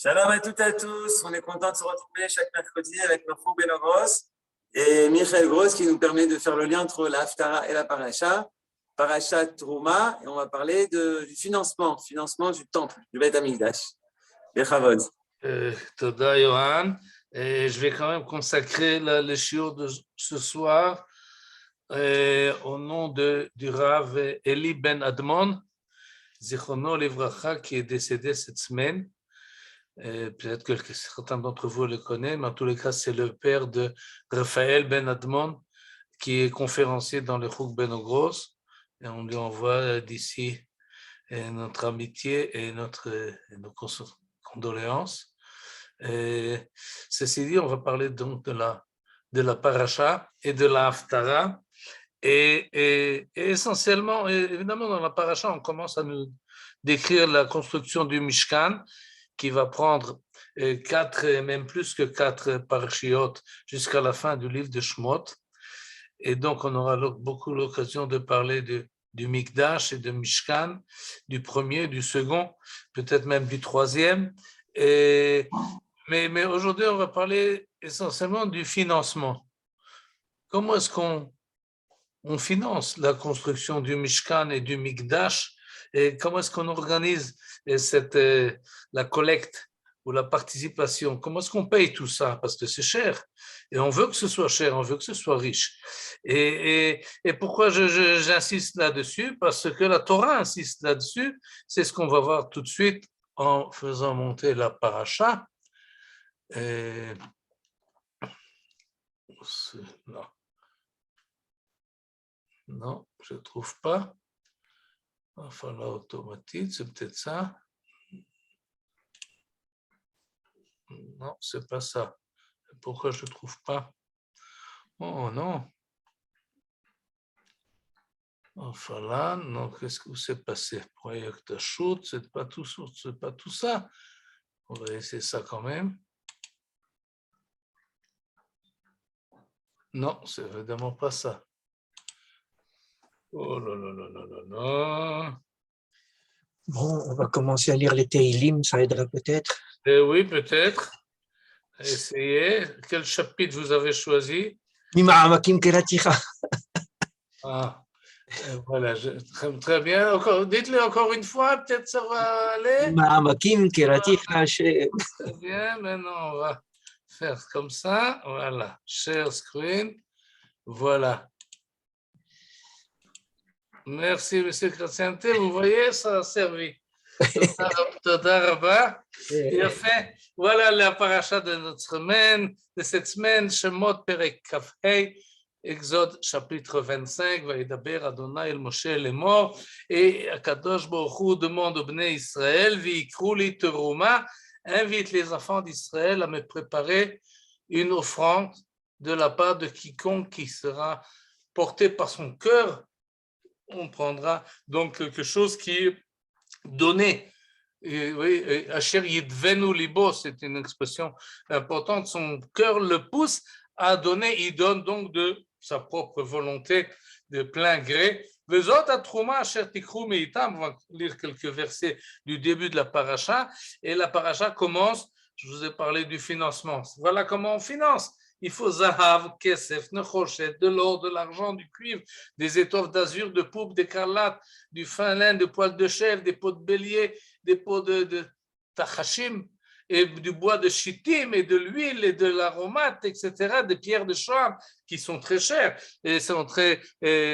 Shalom à toutes et à tous, on est content de se retrouver chaque mercredi avec Marco Benogros et Michael Gross qui nous permet de faire le lien entre la Haftara et la Parashat Trouma, et on va parler du financement du temple, du Beth Amikdash. Bechavod. Toda Yohan. Et je vais quand même consacrer le shiur de ce soir au nom du Rav Eli Ben Admon, Zichrono Livracha, qui est décédé cette semaine. Peut-être que certains d'entre vous le connaissent, mais en tous les cas, c'est le père de Raphaël Ben Admon, qui est conférencier dans le Chouk Ben Ogros. Et on lui envoie d'ici notre amitié et nos condoléances. Ceci dit, on va parler donc de la paracha et de la haftara. Et essentiellement, évidemment, dans la paracha, on commence à nous décrire la construction du Mishkan, qui va prendre 4, et même plus que 4 parashiot jusqu'à la fin du livre de Shemot. Et donc, on aura beaucoup l'occasion de parler du Mikdash et de Mishkan, du premier, du second, peut-être même du troisième. Mais aujourd'hui, on va parler essentiellement du financement. Comment est-ce qu'on finance la construction du Mishkan et du Mikdash, et comment est-ce qu'on organise la collecte ou la participation? Comment est-ce qu'on paye tout ça? Parce que c'est cher, et on veut que ce soit cher, on veut que ce soit riche. Et pourquoi j'insiste là-dessus? Parce que la Torah insiste là-dessus. C'est ce qu'on va voir tout de suite en faisant monter la paracha. Non, je ne trouve pas. Enfin, là, automatique, c'est peut-être ça. Non, c'est pas ça. Pourquoi je ne trouve pas? Oh non. Enfin là, non, qu'est-ce que s'est passé? Project shoot, c'est pas tout ça. On va essayer ça quand même. Non, c'est évidemment pas ça. Oh là là là là là là. Bon, on va commencer à lire les Teilim, ça aidera peut-être. Oui, peut-être. Essayez. Quel chapitre vous avez choisi? Mima'amakim keraticha. Ah, voilà, très bien. Dites-le encore une fois, peut-être ça va aller. Mima'amakim keraticha. Très bien, maintenant on va faire comme ça. Voilà, share screen. Voilà. Merci, M. Kratianté. Vous voyez, ça a servi. Toda Rabba. Bien fait. Voilà la paracha de cette semaine, Shemot Perek Kafhei, Exode chapitre 25, Vaïdaber Adonai el Moshe lemor, et Akadosh Baruch Hu demande au Bnei Israël, V'yikru li teruma, invite les enfants d'Israël à me préparer une offrande de la part de quiconque qui sera porté par son cœur. On prendra donc quelque chose qui est donné. Oui, Asher yidvenu libo, c'est une expression importante. Son cœur le pousse à donner. Il donne donc de sa propre volonté, de plein gré. Vezot atrouma asher tikru meitam. On va lire quelques versets du début de la paracha. Et la paracha commence. Je vous ai parlé du financement. Voilà comment on finance. Il faut zahav, kesef, nechoshet, de l'or, de l'argent, du cuivre, des étoffes d'azur, de pourpre, d'écarlate, du fin lin, de poils de chèvre, des peaux de bélier, des peaux de tachashim, et du bois de chittim, et de l'huile, et de l'aromate, etc., des pierres de Shoam qui sont très chères et sont très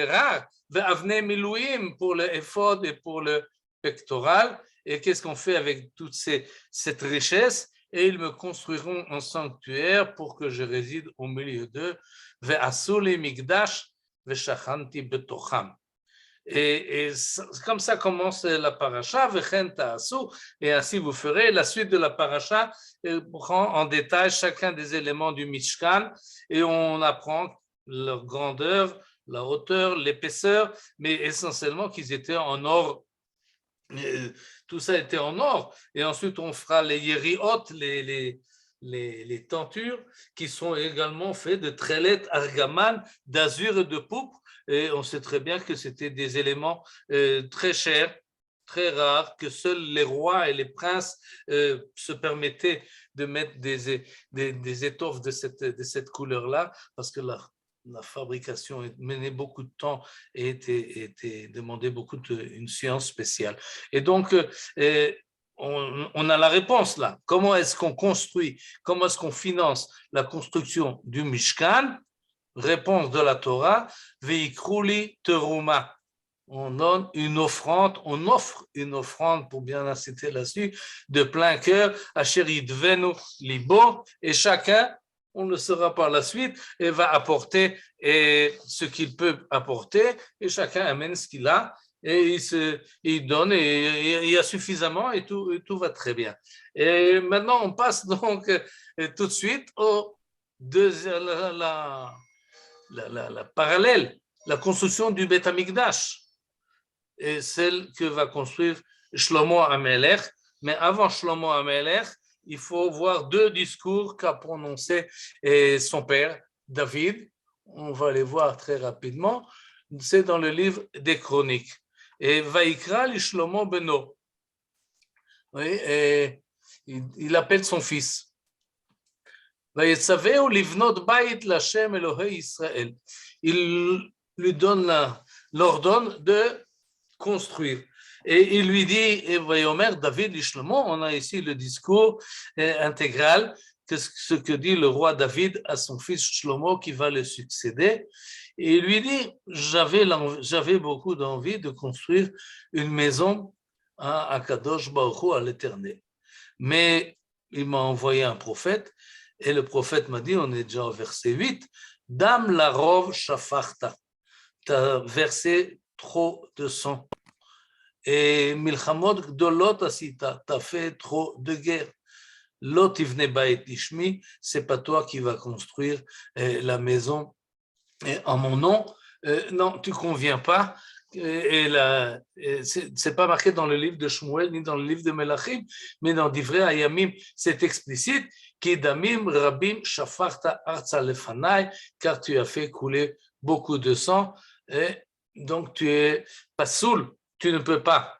rares. Ve'avnei milouim pour le éphod et pour le pectoral. Et qu'est-ce qu'on fait avec toute cette richesse? Et ils me construiront un sanctuaire pour que je réside au milieu d'eux. Ve'asu li mikdash ve'shachanti betocham. Et comme ça commence la paracha, ve'chen ta'asu, et ainsi vous ferez. La suite de la paracha prend en détail chacun des éléments du Mishkan, et on apprend leur grandeur, la hauteur, l'épaisseur, mais essentiellement qu'ils étaient en or. Tout ça était en or. Et ensuite, on fera les yériot, les tentures, qui sont également faites de trélette, argaman, d'azur et de pourpre. Et on sait très bien que c'était des éléments très chers, très rare que seuls les rois et les princes se permettaient de mettre des étoffes de cette couleur-là, parce que la fabrication menait beaucoup de temps et demandait une science spéciale. Et donc, on a la réponse là. Comment est-ce qu'on construit, comment est-ce qu'on finance la construction du Mishkan? Réponse de la Torah, Veikrouli teruma. On donne une offrande, on offre une offrande, pour bien inciter là-dessus, de plein cœur, Asher Yidvenu Libo, et chacun, on le saura par la suite, et va apporter ce qu'il peut apporter, et chacun amène ce qu'il a, et il donne, et il y a suffisamment, et tout va très bien. Et maintenant, on passe donc tout de suite au deuxième, la parallèle, la construction du Beth Amikdash, et celle que va construire Shlomo Amelech. Mais avant Shlomo Amelech, il faut voir deux discours qu'a prononcé son père, David. On va les voir très rapidement. C'est dans le livre des Chroniques. Et Vaikra li Shlomo Beno. Oui, et il appelle son fils. Vayetzaveu livnot bayit l'Hashem Elohei Israël. Il lui l'ordonne de construire. Et il lui dit, et Vayomer David li Shlomo, on a ici le discours intégral, ce que dit le roi David à son fils Shlomo qui va le succéder. Et il lui dit, j'avais beaucoup d'envie de construire une maison à Kadosh Baruch Hu, à l'Éternel. Mais il m'a envoyé un prophète, et le prophète m'a dit, on est déjà au verset 8, Dam la rov shafarta, tu as versé trop de sang. Et milchamot gdolot asita, tu as fait trop de guerre. Lot ivne bait ishmi, c'est pas toi qui vas construire la maison en mon nom. Non, tu conviens pas. C'est pas marqué dans le livre de Shmuel ni dans le livre de Melachim, mais dans Divrei Hayamim, c'est explicite. Kedamim rabim shafarta arza lefanai, car tu as fait couler beaucoup de sang, et donc tu es pas soul, tu ne peux pas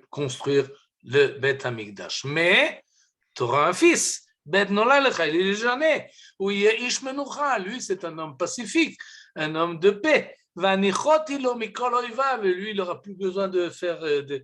construire le Beth Amikdash. Mais tu auras un fils, Bet Nolalecha, il est jeune, ou Ye'ish Menucha, lui c'est un homme pacifique, un homme de paix. Vanichotilo mikol oivav, lui il n'aura plus besoin de faire de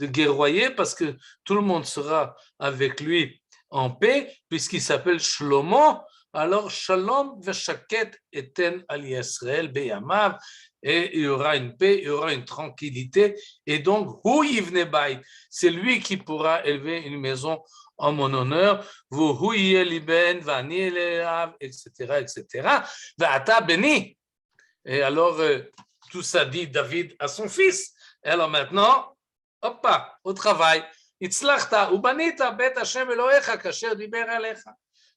guerroyer parce que tout le monde sera avec lui en paix, puisqu'il s'appelle Shlomo. Alors Shalom veshaket eten al Yisrael beyamav, et il y aura une paix, il y aura une tranquillité, et donc hu yivne bayit, c'est lui qui pourra élever une maison en mon honneur, vous hu liben vani eleav, etc., etc. Va'ata beni. Et alors tout ça dit David à son fils. Et alors maintenant, hop, au travail. Itzlachta ubanita bet Hashem Elohecha kasher diber alecha.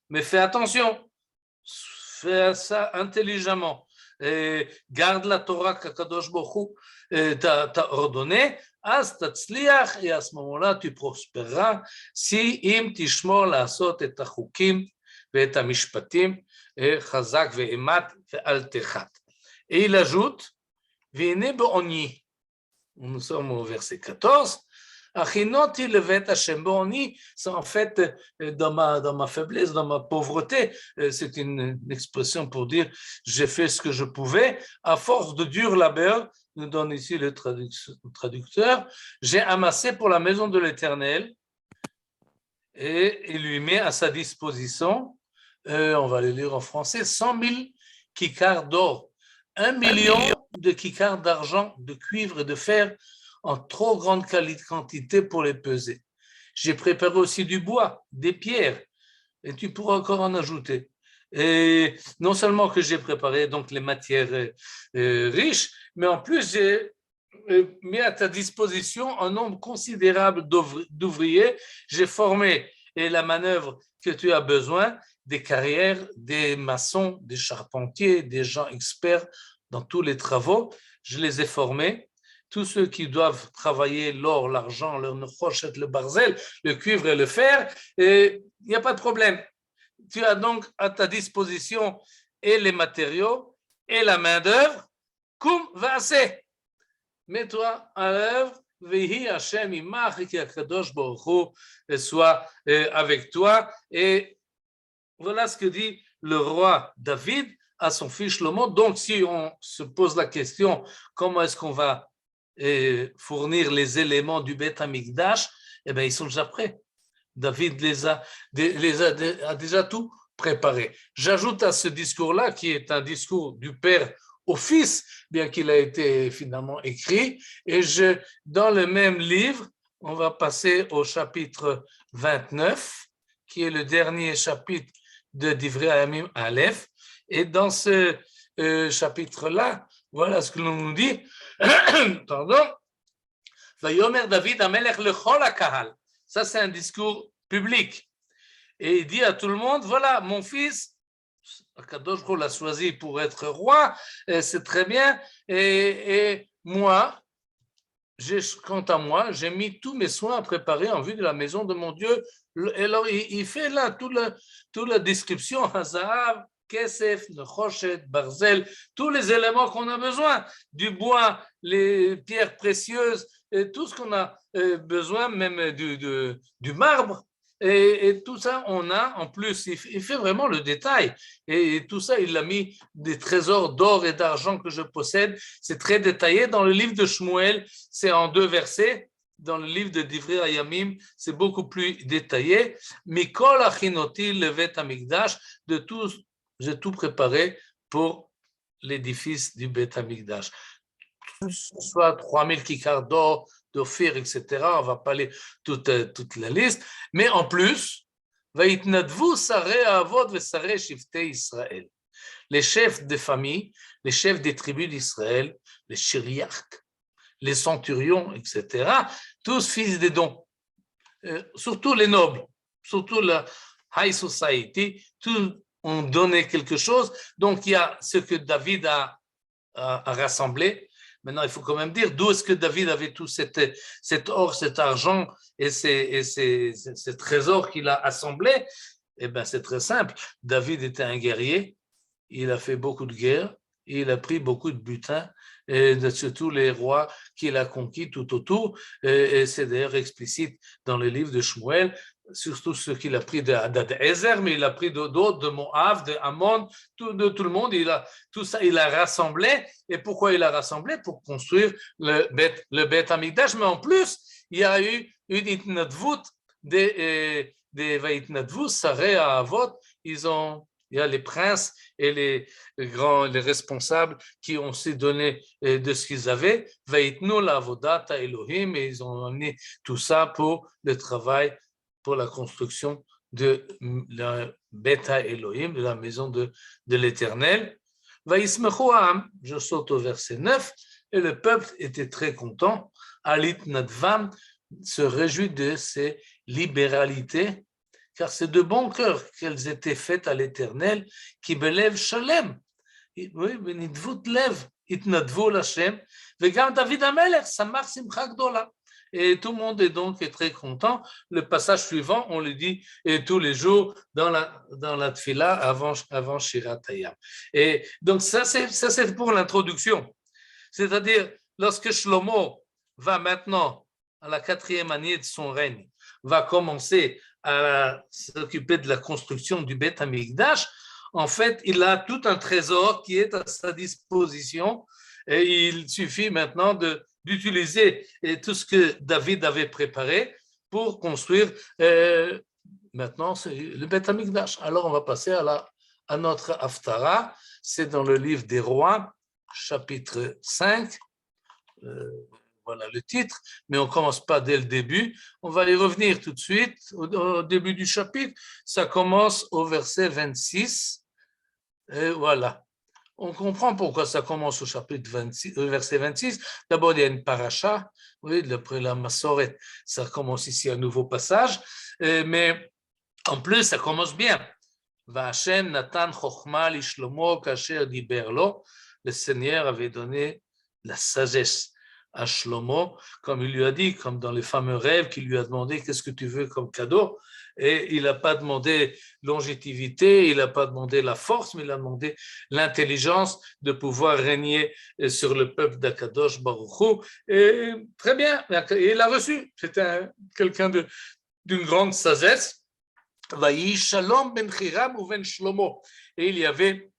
Mais fais attention, fais ça intelligemment. Et garde la Torah qu'Akadosh Baruch Hu t'a ordonné. Az tatzliach, et à ce moment-là tu prospéreras si im tishmor la'asot et hachukim ve'et hamishpatim chazak ve'emat ve'al techat. Et il ajoute, V'ine be'oni, nous sommes au verset 14, Achinoti levet Hashem be'oni, c'est en fait dans ma faiblesse, dans ma pauvreté, c'est une expression pour dire j'ai fait ce que je pouvais, à force de dur labeur, nous donne ici le traducteur, j'ai amassé pour la maison de l'Éternel, et il lui met à sa disposition, on va le lire en français, 100 000 kikars d'or. 1 million de kikars d'argent, de cuivre et de fer en trop grande quantité pour les peser. J'ai préparé aussi du bois, des pierres, et tu pourras encore en ajouter. Et non seulement que j'ai préparé donc les matières riches, mais en plus j'ai mis à ta disposition un nombre considérable d'ouvriers. J'ai formé la manœuvre que tu as besoin, des carrières, des maçons, des charpentiers, des gens experts dans tous les travaux. Je les ai formés. Tous ceux qui doivent travailler l'or, l'argent, le nechoshet, le barzel, le cuivre et le fer, il n'y a pas de problème. Tu as donc à ta disposition et les matériaux et la main-d'œuvre. Kum va'aseh. mets-toi à l'œuvre, Vehi Hashem imach, et qu'Akadosh Baruch Hu soit avec toi. Et voilà ce que dit le roi David à son fils Shlomo. Donc, si on se pose la question, comment est-ce qu'on va fournir les éléments du Beth Amikdash, eh bien, ils sont déjà prêts. David a déjà tout préparé. J'ajoute à ce discours-là, qui est un discours du père au fils, bien qu'il a été finalement écrit, et dans le même livre, on va passer au chapitre 29, qui est le dernier chapitre de Divrei Hayamim Aleph, et dans ce chapitre-là, voilà ce que l'on nous dit, pardon, Vayomer David Amelech lechol hakahal. Ça, c'est un discours public. Et il dit à tout le monde, voilà, mon fils, Akadosh Baruch Hu l'a choisi pour être roi, c'est très bien, et moi, quant à moi, j'ai mis tous mes soins à préparer en vue de la maison de mon Dieu. Et alors, il fait là toute la description, Hazahav, Kesef, Nechoshet, Barzel, tous les éléments qu'on a besoin, du bois, les pierres précieuses, et tout ce qu'on a besoin, même du marbre. Et tout ça, on a en plus, il fait vraiment le détail. Et tout ça, il a mis des trésors d'or et d'argent que je possède. C'est très détaillé. Dans le livre de Shmuel, c'est en 2 versets. Dans le livre de Divrei Hayamim, c'est beaucoup plus détaillé. Mikol achinoti levet hamikdash, j'ai tout préparé pour l'édifice du Bet Hamikdash. Soit 3000 kikars d'or, d'ophir, etc. On ne va pas lire toute la liste. Mais en plus, Vaïtnadvu sarei avot vesarei shiftei Israël. Les chefs de famille, les chefs des tribus d'Israël, les chériarques, les centurions, etc., tous fils des dons. Surtout les nobles, surtout la high society, tous ont donné quelque chose. Donc, il y a ce que David a rassemblé. Maintenant, il faut quand même dire d'où est-ce que David avait tout cet or, cet argent et ces trésors qu'il a assemblés. Eh bien, c'est très simple. David était un guerrier, il a fait beaucoup de guerres, il a pris beaucoup de butin, et de tous les rois qu'il a conquis tout autour. Et c'est d'ailleurs explicite dans le livre de Shmuel, surtout ce qu'il a pris d'Hadad-Ezer, mais il a pris d'autres, de Moab, de Ammon, de tout le monde. Tout ça, il a rassemblé. Et pourquoi il a rassemblé? Pour construire le Beth Amikdash. Mais en plus, il y a eu une itnadvut des Vaitnadvut, Sarei Avot. Il y a les princes et les responsables qui ont aussi donné de ce qu'ils avaient. Vaitnu l'avodata Elohim, et ils ont amené tout ça pour le travail, pour la construction de la Beta Elohim, de la maison de l'Éternel. Vaïsmechu Ha'am, je saute au verset 9, et le peuple était très content. Alit Nadvam se réjouit de ses libéralités, car c'est de bon cœur qu'elles étaient faites à l'Éternel, qui belev shalem. Oui, benidvut lev, itnadvu l'Hashem, vegam David Amelech, samach simcha gdola. Et tout le monde est donc très content. Le passage suivant, on le dit tous les jours dans la tfila avant Shirat Hayam. Et donc ça c'est pour l'introduction. C'est-à-dire, lorsque Shlomo va maintenant à la 4e année de son règne, va commencer à s'occuper de la construction du Beth Amikdash, en fait, il a tout un trésor qui est à sa disposition et il suffit maintenant d'utiliser tout ce que David avait préparé pour construire maintenant le Beth Amikdash. Alors, on va passer à notre Haftara. C'est dans le livre des Rois, chapitre 5. Voilà le titre, mais on ne commence pas dès le début. On va y revenir tout de suite au début du chapitre. Ça commence au verset 26. Et voilà. On comprend pourquoi ça commence au chapitre 26, verset 26. D'abord, il y a une paracha. Oui, d'après la Massoret, ça commence ici un nouveau passage. Mais en plus, ça commence bien. Va'Hashem natan chokhma li Shlomo kasher diber lo. Le Seigneur avait donné la sagesse à Shlomo, comme il lui a dit, comme dans les fameux rêves, qu'il lui a demandé qu'est-ce que tu veux comme cadeau, et il n'a pas demandé longévité, il n'a pas demandé la force, mais il a demandé l'intelligence de pouvoir régner sur le peuple d'Akadosh Baruch Hu. Et très bien, et il a reçu, c'était quelqu'un d'une grande sagesse. Vayi Shalom ben Hiram ou ben Shlomo, et il y avait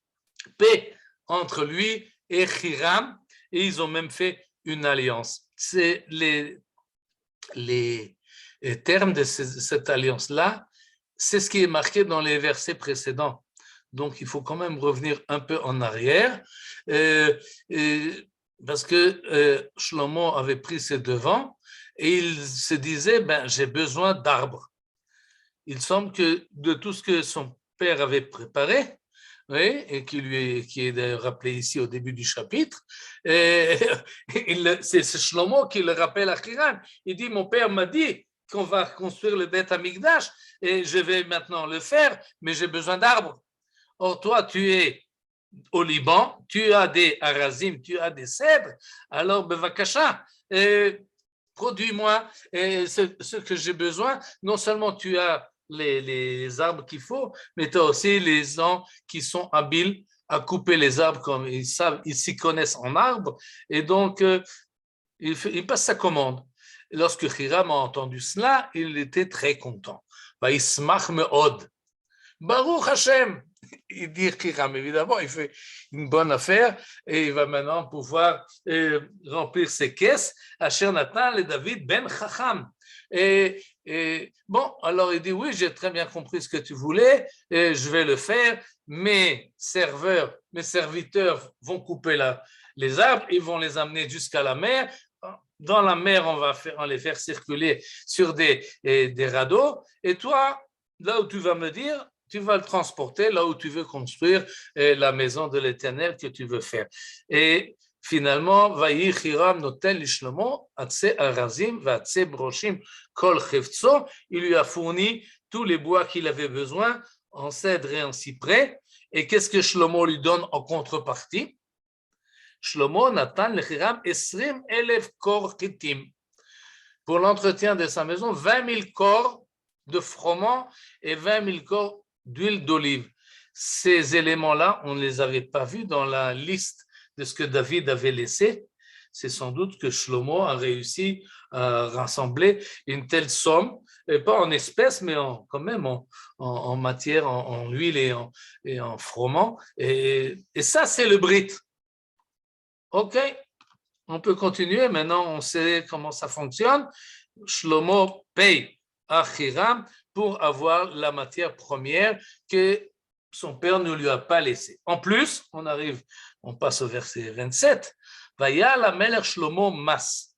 paix entre lui et Hiram, et ils ont même fait une alliance. C'est les termes de cette alliance-là, c'est ce qui est marqué dans les versets précédents. Donc, il faut quand même revenir un peu en arrière, parce que Shlomo avait pris ses devants et il se disait, j'ai besoin d'arbres. Il semble que de tout ce que son père avait préparé, oui, et qui est d'ailleurs rappelé ici au début du chapitre, c'est Shlomo qui le rappelle à Hiram. Il dit, mon père m'a dit qu'on va construire le Beth Amikdash et je vais maintenant le faire, mais j'ai besoin d'arbres. Or, toi, tu es au Liban, tu as des arazim, tu as des cèdres, alors bevakasha, produis-moi ce que j'ai besoin. Non seulement tu as les arbres qu'il faut, mais tu as aussi les gens qui sont habiles à couper les arbres comme ils savent, ils s'y connaissent en arbres, et donc il passe sa commande. Et lorsque Hiram a entendu cela, il était très content. Vaïsmach me'od. Baruch Hashem. Il dit Hiram, évidemment, il fait une bonne affaire et il va maintenant pouvoir remplir ses caisses. Asher Natan le David ben Chacham. Et bon, alors il dit oui, j'ai très bien compris ce que tu voulais, et je vais le faire. Mes serviteurs vont couper les arbres, ils vont les amener jusqu'à la mer. Dans la mer, on va les faire circuler sur des radeaux. Et toi, là où tu vas me dire, tu vas le transporter là où tu veux construire la maison de l'Éternel que tu veux faire. Et finalement, Vayi Hiram noten li Shlomo atse arazim vatse broshim kol chevtso. Il lui a fourni tous les bois qu'il avait besoin en cèdre et en cyprès. Et qu'est-ce que Shlomo lui donne en contrepartie? Shlomo natan le Hiram 20,000 kor chitim. Pour l'entretien de sa maison, 20 000 corps de froment et 20 000 corps d'huile d'olive. Ces éléments-là, on ne les avait pas vus dans la liste de ce que David avait laissé. C'est sans doute que Shlomo a réussi à rassembler une telle somme, et pas en espèces, mais quand même en matière, en huile et en froment. Et ça, c'est le brit. OK, on peut continuer. Maintenant, on sait comment ça fonctionne. Shlomo paye à Hiram pour avoir la matière première que son père ne lui a pas laissée. En plus, on passe au verset 27. Vaya la Melech Shlomo mas.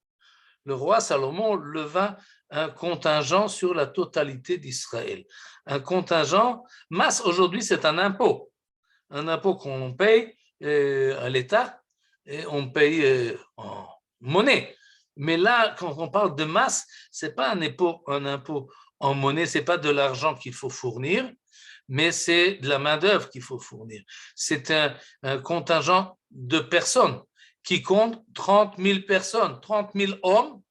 Le roi Salomon leva un contingent sur la totalité d'Israël. Un contingent, mas aujourd'hui, c'est un impôt qu'on paye à l'État et on paye en monnaie. Mais là, quand on parle de masse, ce n'est pas un impôt en monnaie, ce n'est pas de l'argent qu'il faut fournir, mais c'est de la main-d'œuvre qu'il faut fournir. C'est un contingent de personnes qui compte 30 000 personnes, 30 000 hommes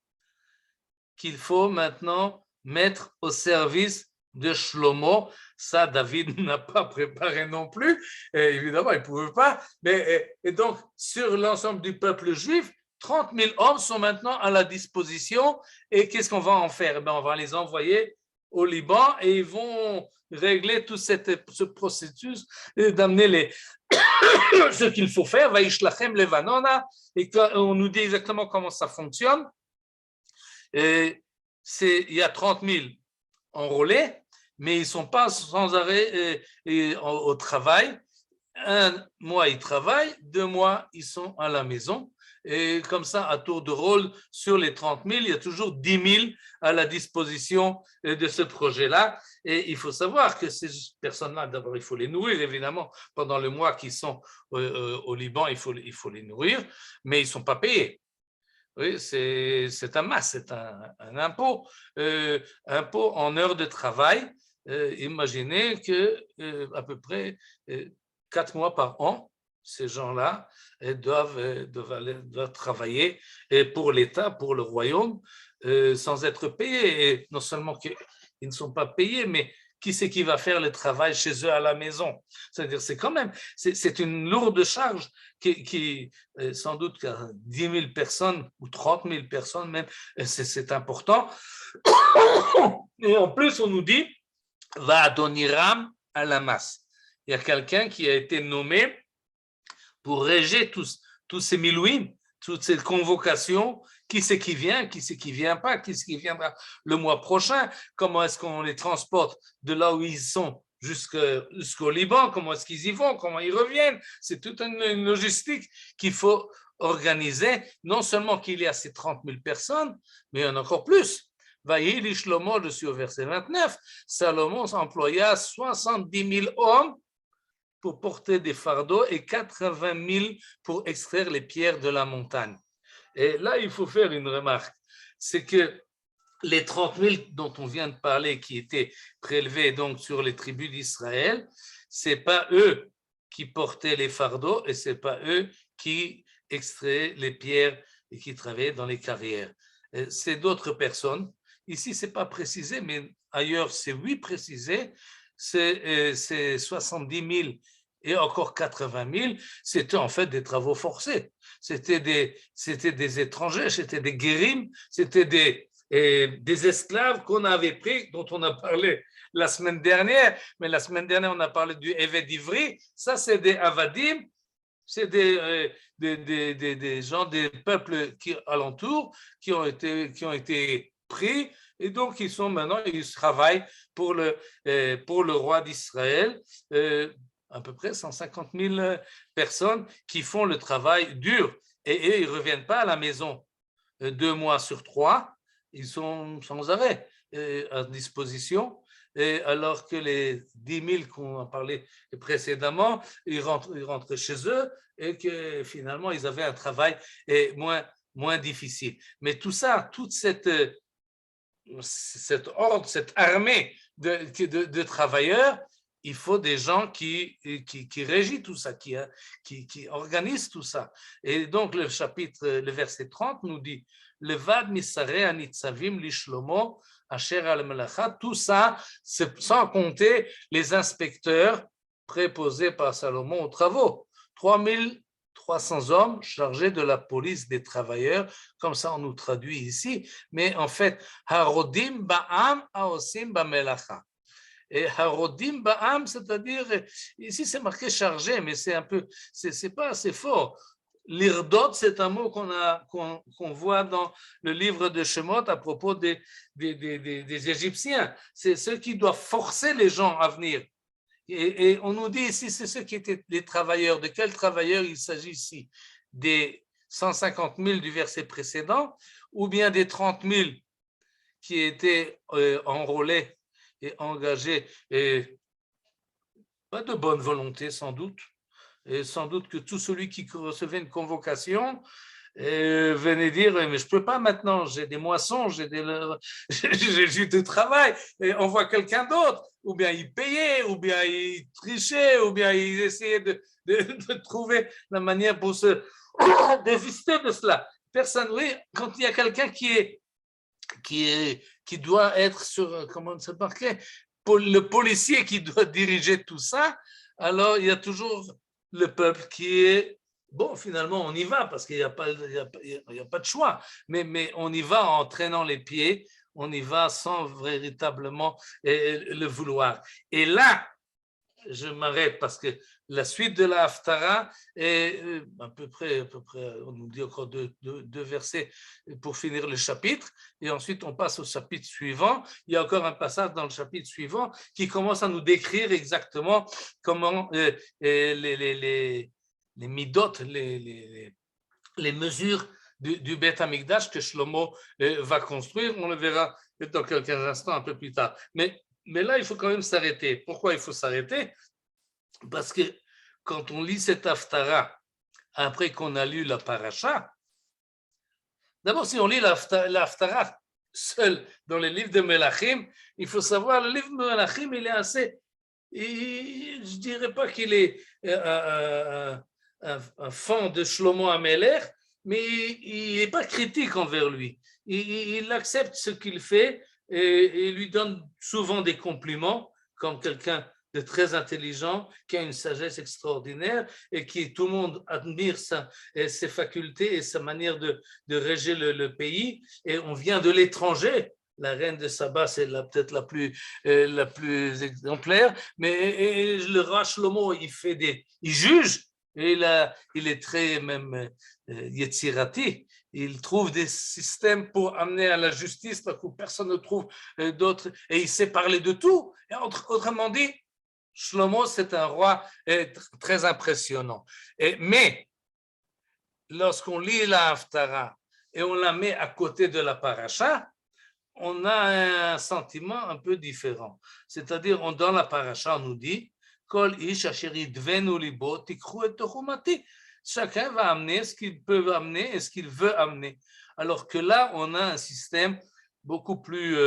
qu'il faut maintenant mettre au service de Shlomo. Ça, David n'a pas préparé non plus, et évidemment, il ne pouvait pas. Et donc, sur l'ensemble du peuple juif, 30 000 hommes sont maintenant à la disposition. Et qu'est-ce qu'on va en faire? On va les envoyer au Liban et ils vont régler tout ce processus d'amener ce qu'il faut faire. Vaishlachem levanona. Et on nous dit exactement comment ça fonctionne. Il y a 30 000 enrôlés, mais ils ne sont pas sans arrêt au travail. Un mois, ils travaillent, 2 mois, ils sont à la maison. Et comme ça, à tour de rôle, sur les 30 000, il y a toujours 10 000 à la disposition de ce projet-là. Et il faut savoir que ces personnes-là, d'abord, il faut les nourrir, évidemment. Pendant le mois qu'ils sont au Liban, il faut les nourrir, mais ils ne sont pas payés. Oui, c'est un masse, c'est un impôt, impôt en heures de travail. Imaginez que à peu près 4 mois par an, ces gens-là doivent travailler pour l'État, pour le royaume, sans être payés. Et non seulement qu'ils ne sont pas payés, mais qui c'est qui va faire le travail chez eux à la maison? C'est-à-dire, c'est une lourde charge qui sans doute qu'à 10 000 personnes ou 30 000 personnes même, c'est important. Et en plus, on nous dit, va Adoniram à la masse. Il y a quelqu'un qui a été nommé pour réger tous ces milouim, toutes ces convocations, qui c'est qui vient pas, qui c'est qui viendra le mois prochain, comment est-ce qu'on les transporte de là où ils sont jusqu'au Liban, comment est-ce qu'ils y vont, comment ils reviennent. C'est toute une logistique qu'il faut organiser, non seulement qu'il y a ces 30 000 personnes, mais il y en a encore plus. Vaïli Shlomo, je suis au verset 29, Salomon employa 70 000 hommes pour porter des fardeaux et 80 000 pour extraire les pierres de la montagne. Et là, il faut faire une remarque, c'est que les 30 000 dont on vient de parler, qui étaient prélevés donc sur les tribus d'Israël, c'est pas eux qui portaient les fardeaux et c'est pas eux qui extraient les pierres et qui travaillaient dans les carrières. C'est d'autres personnes. Ici, c'est pas précisé, mais ailleurs, c'est oui précisé. C'est 70 000 et encore 80 000, c'était en fait des travaux forcés. C'était des étrangers, c'était des guérims, c'était des esclaves qu'on avait pris, dont on a parlé la semaine dernière, mais la semaine dernière, on a parlé du Eved Ivri. Ça, c'est des Avadim, c'est des gens, des peuples alentours qui ont été pris. Et donc, ils travaillent pour le roi d'Israël, à peu près 150 000 personnes qui font le travail dur. Et eux, ils ne reviennent pas à la maison 2 mois sur 3, ils sont sans arrêt à disposition. Et alors que les 10 000 qu'on a parlé précédemment, ils rentrent chez eux et que finalement, ils avaient un travail moins difficile. Mais tout ça, toute cette ordre, cette armée de travailleurs, il faut des gens qui régissent tout ça, qui organisent tout ça. Et donc, le verset 30 nous dit « Levad misarei anitzavim lishlomo asher al melacha » tout ça, sans compter les inspecteurs préposés par Salomon aux travaux. 300 hommes chargés de la police des travailleurs, comme ça on nous traduit ici, mais en fait, Harodim ba'am haosim ba'melacha. Et Harodim ba'am, c'est-à-dire, ici c'est marqué chargé, mais c'est pas assez fort. L'irdot, c'est un mot qu'on voit dans le livre de Shemot à propos des Égyptiens. C'est ceux qui doivent forcer les gens à venir. Et on nous dit ici, c'est ceux qui étaient les travailleurs. De quels travailleurs il s'agit ici? Des 150 000 du verset précédent ou bien des 30 000 qui étaient enrôlés et engagés, et pas de bonne volonté sans doute, et sans doute que tout celui qui recevait une convocation venait dire mais je peux pas maintenant, j'ai des moissons, j'ai du travail, et on voit quelqu'un d'autre, ou bien il payait, ou bien il trichait, ou bien il essayait de trouver la manière pour se désister de cela. Personne, oui, quand il y a quelqu'un qui doit être sur, comment ça marquait, le policier qui doit diriger tout ça, alors il y a toujours le peuple qui est, bon, finalement, on y va parce qu'il n'y a pas de choix, mais on y va en traînant les pieds, on y va sans véritablement le vouloir. Et là, je m'arrête parce que la suite de la Haftara est à peu près, on nous dit encore deux versets pour finir le chapitre, et ensuite on passe au chapitre suivant. Il y a encore un passage dans le chapitre suivant qui commence à nous décrire exactement comment les midot, les mesures du Beth Amikdash que Shlomo va construire. On le verra dans quelques instants un peu plus tard. Mais là, il faut quand même s'arrêter. Pourquoi il faut s'arrêter? Parce que quand on lit cette Haftara, après qu'on a lu la Paracha, d'abord, si on lit la Haftara seul dans les livres de Melachim, il faut savoir, le livre de Melachim, il est assez, je ne dirais pas qu'il est un fan de Shlomo Amelech, mais il n'est pas critique envers lui. Il accepte ce qu'il fait et lui donne souvent des compliments comme quelqu'un de très intelligent, qui a une sagesse extraordinaire et qui tout le monde admire ses facultés et sa manière de régir le pays. Et on vient de l'étranger. La reine de Saba, c'est peut-être la plus exemplaire, mais le roi Shlomo, il juge, et il est très même yetzirati. Il trouve des systèmes pour amener à la justice parce que personne ne trouve d'autres, et il sait parler de tout. Et autrement dit, Shlomo, c'est un roi très impressionnant. Mais lorsqu'on lit la Haftara et on la met à côté de la paracha, on a un sentiment un peu différent. C'est-à-dire, dans la paracha, on nous dit Kol ish asher yidvenu libo tikhu et tochumati. Chacun va amener ce qu'il peut amener et ce qu'il veut amener. Alors que là, on a un système beaucoup plus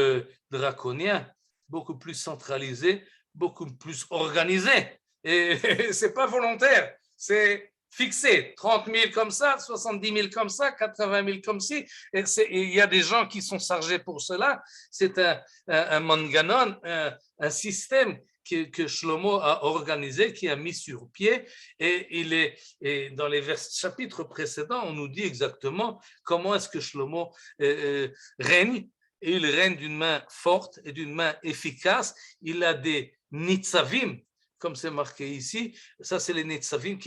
draconien, beaucoup plus centralisé, beaucoup plus organisé. Et ce n'est pas volontaire, c'est fixé. 30 000 comme ça, 70 000 comme ça, 80 000 comme ci. Et il y a des gens qui sont chargés pour cela. C'est un manganon, un système que Shlomo a organisé, qui a mis sur pied, et dans les chapitres précédents, on nous dit exactement comment est-ce que Shlomo règne, et il règne d'une main forte et d'une main efficace. Il a des nitzavim, comme c'est marqué ici. Ça, c'est les nitzavim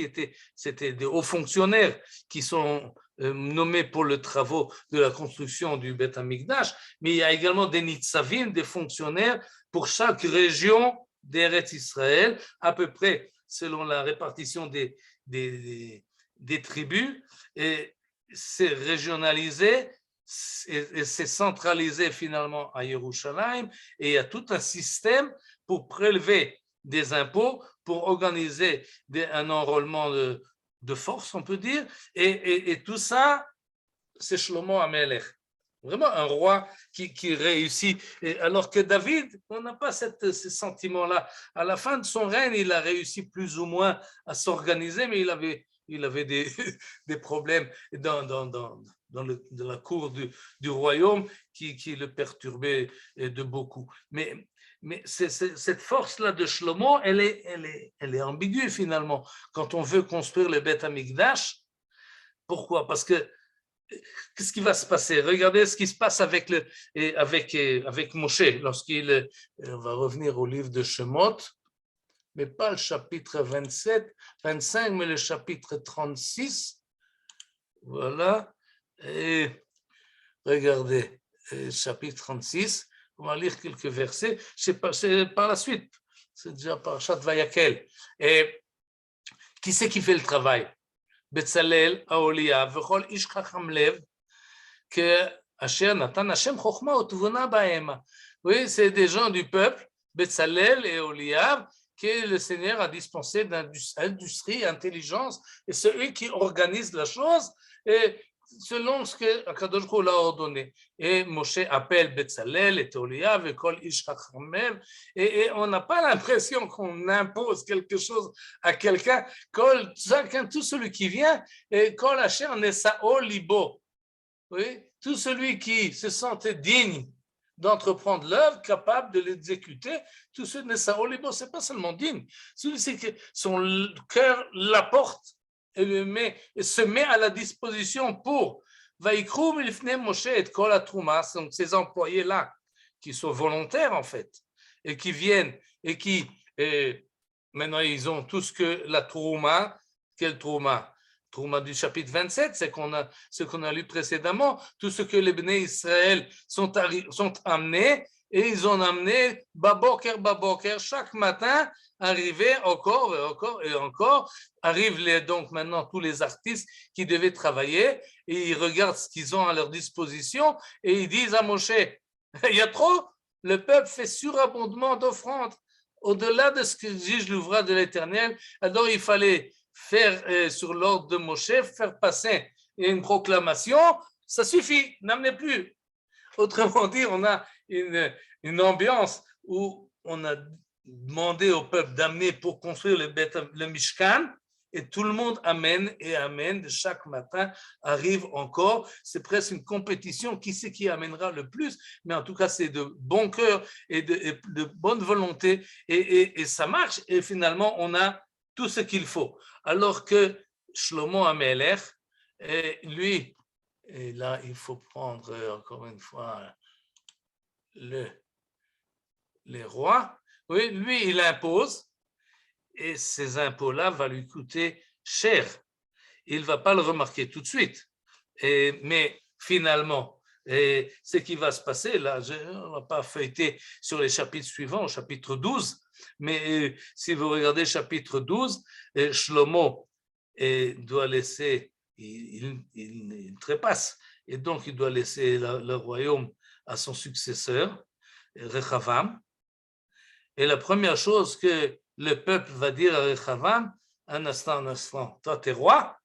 c'était des hauts fonctionnaires qui sont nommés pour les travaux de la construction du Beth Amikdash, mais il y a également des nitzavim, des fonctionnaires pour chaque région d'Eretz Israël, à peu près selon la répartition des tribus, et c'est régionalisé et c'est centralisé finalement à Yerushalayim, et il y a tout un système pour prélever des impôts, pour organiser un enrôlement de force, on peut dire, et tout ça, c'est Shlomo Amelech. Vraiment un roi qui réussit, alors que David, on n'a pas ce sentiment-là. À la fin de son règne, il a réussi plus ou moins à s'organiser, mais il avait des problèmes dans la cour du royaume qui le perturbaient de beaucoup. Mais cette force-là de Shlomo, elle est ambiguë finalement. Quand on veut construire le Beth Amikdash, pourquoi? Parce que qu'est-ce qui va se passer? Regardez ce qui se passe avec Moshe, lorsqu'il va revenir au livre de Shemot, mais pas le chapitre 27, 25, mais le chapitre 36. Voilà. Et regardez, chapitre 36, on va lire quelques versets. C'est par la suite, c'est déjà Parashat Vayakel. Et qui c'est qui fait le travail? Betzalel, Aholiav, v'chol ish chacham lev, asher natan Hashem chokhma utvuna bahem. Oui, c'est des gens du peuple, Betzalel et Aholiav, que le Seigneur a dispensé d'industrie, intelligence, et c'est eux qui organisent la chose, et selon ce que Akadosh Baruch Hu l'a ordonné. Et Moshe appelle Betzalel et Aholiav et Kol ish chacham lev, et on n'a pas l'impression qu'on impose quelque chose à quelqu'un. Tout celui qui vient, et Kol asher nesa'o libo, oui, tout celui qui se sentait digne d'entreprendre l'œuvre, capable de l'exécuter, tout ce nesa'o libo, c'est pas seulement digne, celui que son cœur l'apporte et se met à la disposition pour Vaikru milifnei Moshe et kol hatruma, donc ces employés-là qui sont volontaires en fait et qui viennent et qui maintenant ils ont tout ce que la trouma, quelle trouma? Trouma du chapitre 27, c'est ce qu'on a lu précédemment, tout ce que les Bnei Israël sont amenés, et ils ont amené baboker, chaque matin, arrivé encore et encore, arrivent donc maintenant tous les artistes qui devaient travailler, et ils regardent ce qu'ils ont à leur disposition, et ils disent à Moshe, il y a trop, le peuple fait surabondement d'offrandes, au-delà de ce que exige l'ouvrage de l'Éternel, alors il fallait faire sur l'ordre de Moshe, faire passer une proclamation, ça suffit, n'amenez plus. Autrement dit, on a une ambiance où on a demandé au peuple d'amener pour construire le Mishkan, et tout le monde amène et amène, chaque matin arrive encore, c'est presque une compétition, qui c'est qui amènera le plus, mais en tout cas c'est de bon cœur et de bonne volonté, et ça marche, et finalement on a tout ce qu'il faut, alors que Shlomo Amelech, lui, et là il faut prendre encore une fois les rois, oui, lui il impose, et ces impôts-là vont lui coûter cher. Il ne va pas le remarquer tout de suite. Mais finalement, ce qui va se passer, là, on ne va pas feuilleter sur les chapitres suivants, au chapitre 12, mais si vous regardez chapitre 12, Shlomo doit laisser, il trépasse, et donc il doit laisser le royaume à son successeur, Rechavam. Et la première chose que le peuple va dire à Rechavam, un instant, toi t'es roi,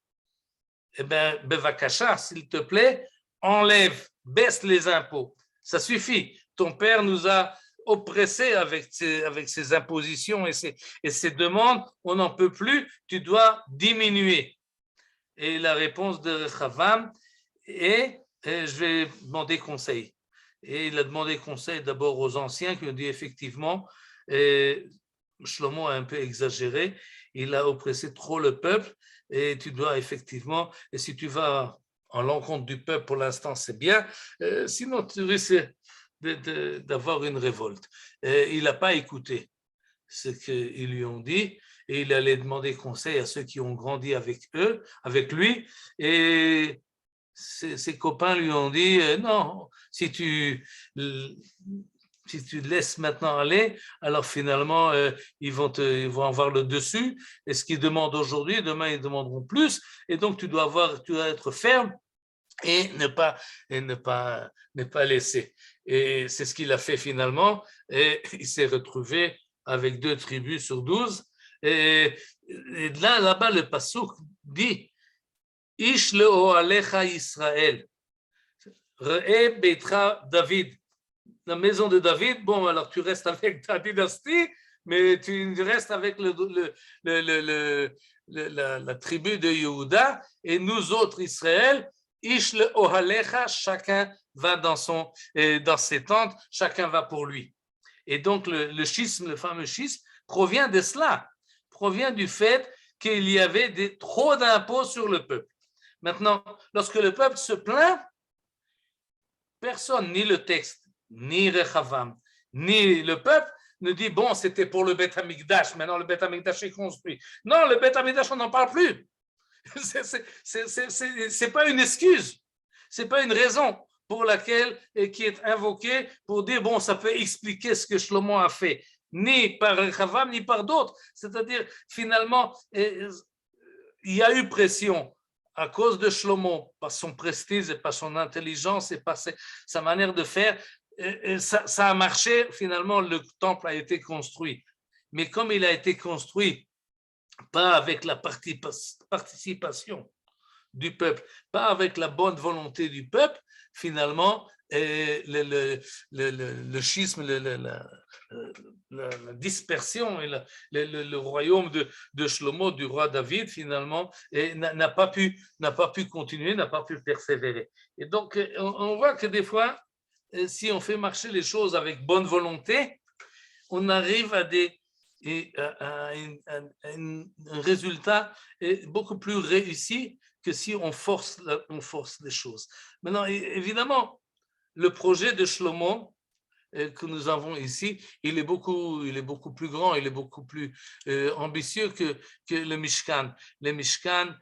eh bien, Bevakasha, s'il te plaît, enlève, baisse les impôts. Ça suffit. Ton père nous a oppressés avec ses impositions et ses demandes. On n'en peut plus. Tu dois diminuer. Et la réponse de Rechavam est, je vais demander conseil. Et il a demandé conseil d'abord aux anciens qui ont dit effectivement, Shlomo a un peu exagéré, il a oppressé trop le peuple et tu dois effectivement, et si tu vas en l'encontre du peuple pour l'instant c'est bien, sinon tu risques d'avoir une révolte. Il n'a pas écouté ce qu'ils lui ont dit et il allait demander conseil à ceux qui ont grandi avec lui, et ses copains lui ont dit non, si tu laisses maintenant aller, alors finalement, ils vont avoir le dessus. Et ce qu'ils demandent aujourd'hui, demain, ils demanderont plus. Et donc, tu dois être ferme et ne pas laisser. Et c'est ce qu'il a fait finalement. Et il s'est retrouvé avec 2 tribus sur 12. Et là-bas, le passouk dit « Ish le'oalecha Israël, re'e beitra David » la maison de David, bon, alors tu restes avec ta dynastie, mais tu restes avec la tribu de Yehuda, et nous autres, Israël, Ish le Ohalecha, chacun va dans ses tentes, chacun va pour lui. Et donc le schisme, le fameux schisme, provient de cela, provient du fait qu'il y avait trop d'impôts sur le peuple. Maintenant, lorsque le peuple se plaint, personne, ni le texte, ni Rechavam, ni le peuple ne dit bon, c'était pour le Beth Amikdash, maintenant le Beth Amikdash est construit. Non, le Beth Amikdash, on n'en parle plus. C'est pas une excuse, c'est pas une raison pour laquelle qui est invoquée pour dire bon, ça peut expliquer ce que Shlomo a fait, ni par Rechavam, ni par d'autres. C'est-à-dire finalement, il y a eu pression à cause de Shlomo, par son prestige et par son intelligence et par sa manière de faire. Ça a marché, finalement le temple a été construit, mais comme il a été construit pas avec la participation du peuple, pas avec la bonne volonté du peuple, finalement le schisme, la dispersion et le royaume de Shlomo, du roi David, finalement n'a pas pu continuer, n'a pas pu persévérer. Et donc on voit que des fois, si on fait marcher les choses avec bonne volonté, on arrive à un résultat beaucoup plus réussi que si on force les choses. Maintenant, évidemment, le projet de Shlomo que nous avons ici, il est beaucoup plus grand, il est beaucoup plus ambitieux que le Mishkan. Le Mishkan,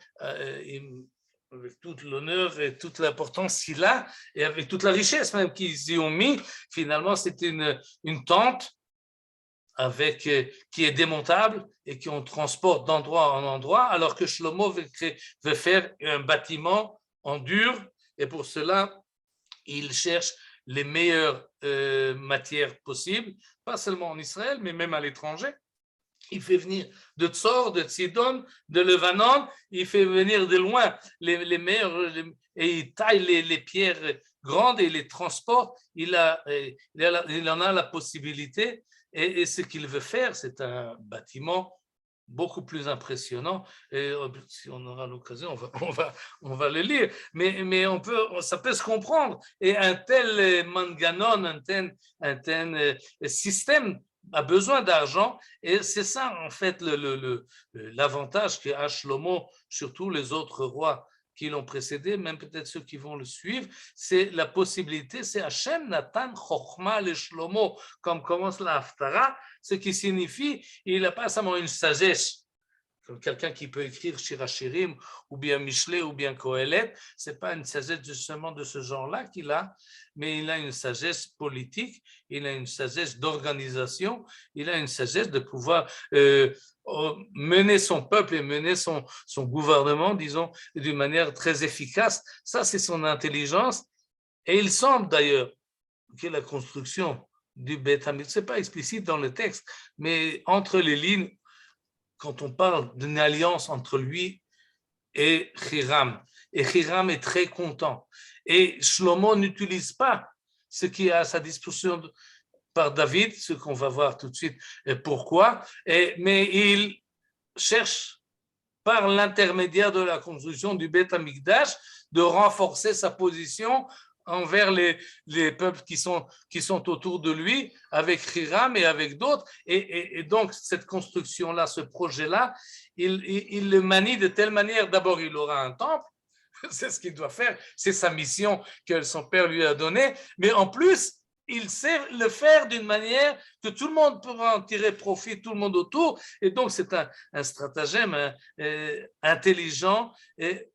avec tout l'honneur et toute l'importance qu'il a, et avec toute la richesse même qu'ils y ont mis, finalement, c'est une tente qui est démontable et qu'on transporte d'endroit en endroit, alors que Shlomo veut faire un bâtiment en dur, et pour cela, il cherche les meilleures matières possibles, pas seulement en Israël, mais même à l'étranger. Il fait venir de Tzor, de Sidon, de Lebanon, il fait venir de loin les meilleurs, et il taille les pierres grandes et les transporte. Il en a la possibilité, et ce qu'il veut faire, c'est un bâtiment beaucoup plus impressionnant. Et si on aura l'occasion, on va le lire. Mais ça peut se comprendre. Et un tel manganon, un tel système a besoin d'argent. Et c'est ça, en fait, l'avantage qu'a Shlomo sur tous les autres rois qui l'ont précédé, même peut-être ceux qui vont le suivre, c'est la possibilité, c'est Hachem Natan Chochma le Shlomo, comme commence la Haftara, ce qui signifie il n'a pas seulement une sagesse, comme quelqu'un qui peut écrire Shir HaShirim ou bien Mishlei ou bien Kohelet, ce n'est pas une sagesse justement de ce genre-là qu'il a, mais il a une sagesse politique, il a une sagesse d'organisation, il a une sagesse de pouvoir mener son peuple et mener son gouvernement, disons, d'une manière très efficace. Ça, c'est son intelligence. Et il semble d'ailleurs que la construction du Beth Amikdash, ce n'est pas explicite dans le texte, mais entre les lignes, quand on parle d'une alliance entre lui et Hiram est très content. Et Shlomo n'utilise pas ce qui est à sa disposition par David, ce qu'on va voir tout de suite pourquoi, mais il cherche par l'intermédiaire de la construction du Beth Amikdash de renforcer sa position envers les peuples qui sont autour de lui, avec Hiram et avec d'autres. Et donc, cette construction-là, ce projet-là, il le manie de telle manière, d'abord, il aura un temple, c'est ce qu'il doit faire, c'est sa mission que son père lui a donnée, mais en plus, il sait le faire d'une manière que tout le monde pourra en tirer profit, tout le monde autour, et donc c'est un stratagème intelligent, et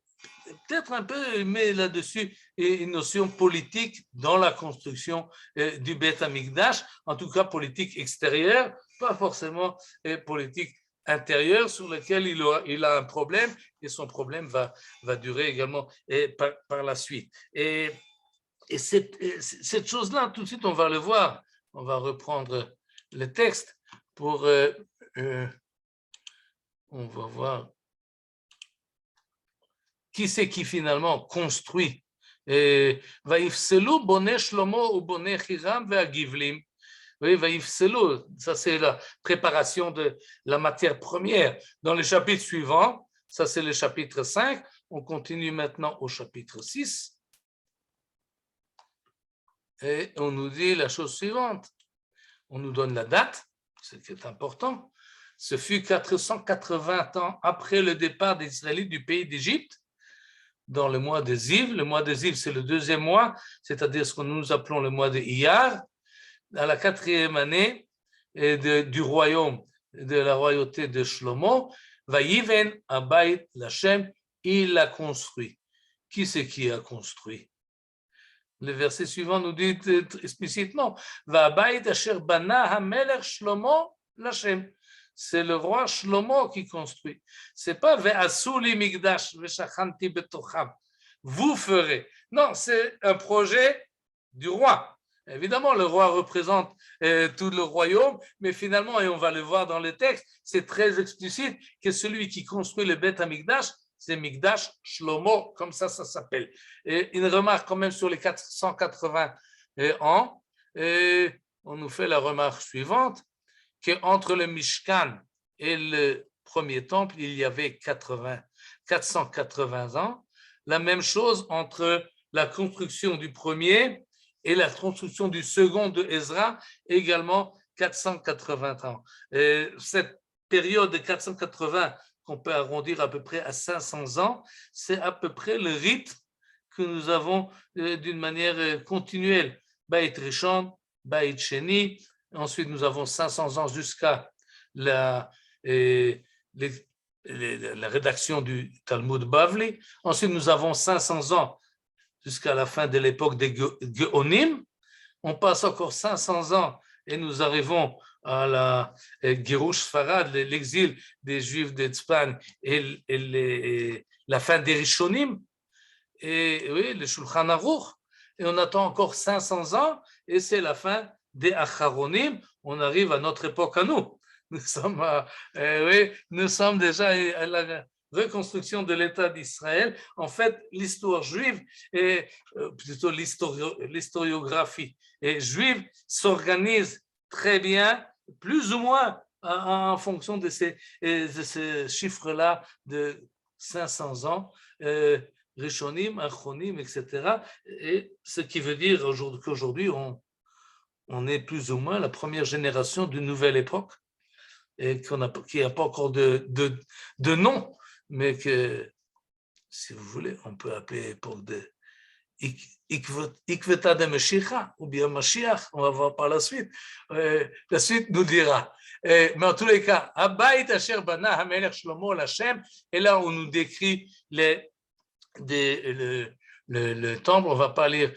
peut-être un peu met là-dessus une notion politique dans la construction du Beth Amikdash, en tout cas politique extérieure, pas forcément politique intérieure sur lequel il a un problème, et son problème va durer également par la suite. Et cette chose-là, tout de suite, on va le voir. On va reprendre le texte pour... on va voir qui c'est qui finalement construit. Vaïfselou boné Shlomo ou boné Hiram ve'agivlim. Oui, vaïfselou, ça c'est la préparation de la matière première. Dans le chapitre suivant, ça c'est le chapitre 5, on continue maintenant au chapitre 6. Et on nous dit la chose suivante, on nous donne la date, ce qui est important, ce fut 480 ans après le départ des Israélites du pays d'Égypte, dans le mois de Ziv. Le mois de Ziv, c'est le deuxième mois, c'est-à-dire ce que nous appelons le mois de Iyar, à la 4e année du royaume, de la royauté de Shlomo, Vayiven Abayit Lashem, il a construit. Qui c'est qui a construit? Le verset suivant nous dit explicitement, Va'abayit asher bana hamelech Shlomo Lashem. C'est le roi Shlomo qui construit. C'est pas Ve'asu li migdash ve'shachanti betocham. Vous ferez. Non, c'est un projet du roi. Évidemment, le roi représente tout le royaume, mais finalement, et on va le voir dans le texte, c'est très explicite que celui qui construit le Beth Amikdash, c'est Mikdash Shlomo, comme ça s'appelle. Et une remarque quand même sur les 480 ans, et on nous fait la remarque suivante, qu'entre le Mishkan et le premier temple, il y avait 480 ans. La même chose entre la construction du premier et la construction du second de Ezra, également 480 ans. Et cette période de 480, qu'on peut arrondir à peu près à 500 ans, c'est à peu près le rythme que nous avons d'une manière continuelle. Beit Rishon, Beit Sheni, ensuite nous avons 500 ans jusqu'à la rédaction du Talmud Bavli, ensuite nous avons 500 ans jusqu'à la fin de l'époque des Geonim, on passe encore 500 ans et nous arrivons à la Girush Farad, l'exil des Juifs d'Espagne et la fin des Rishonim, et oui, le Shulchan Aruch, et on attend encore 500 ans, et c'est la fin des Acharonim, on arrive à notre époque à nous. Nous sommes déjà à la reconstruction de l'État d'Israël. En fait, l'histoire juive, et plutôt l'historiographie juive s'organise très bien, plus ou moins en fonction de ces chiffres-là de 500 ans, Rishonim, Achronim, etc. Et ce qui veut dire qu'aujourd'hui, on est plus ou moins la première génération d'une nouvelle époque, et qui n'a pas encore de nom, mais que, si vous voulez, on peut appeler époque de Ikveta de Meshicha, ou bien Mashiach, on va voir par la suite. La suite nous dira. Mais en tous les cas, Abayit Asher Bana HaMelech Shlomo l'Hashem, et là on nous décrit le temple. On ne va pas lire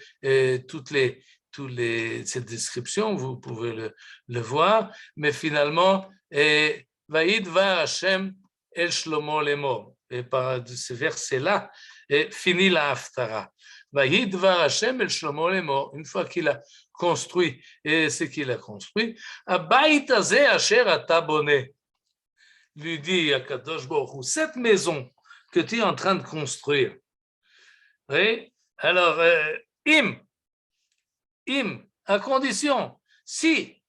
cette description, vous pouvez le voir, mais finalement, Vaïd va Hashem El Shlomo Lemor. Et par ce verset-là, finit la Haftara. Vaïd va Hashem El Shlomo Lemor. Une fois qu'il a construit ce qu'il a construit, Abayit Azeh Asher Ata Boneh, lui dit à Kadosh Baruch Hu, cette maison que tu es en train de construire. Oui? Alors, à condition, si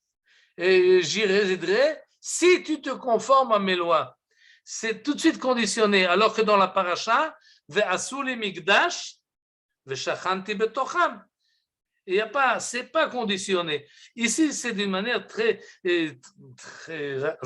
j'y résiderai, si tu te conformes à mes lois, c'est tout de suite conditionné, alors que dans la paracha, ve'asuli migdash, ve'shachanti betocham. Il y a pas, c'est pas conditionné. Ici, c'est d'une manière très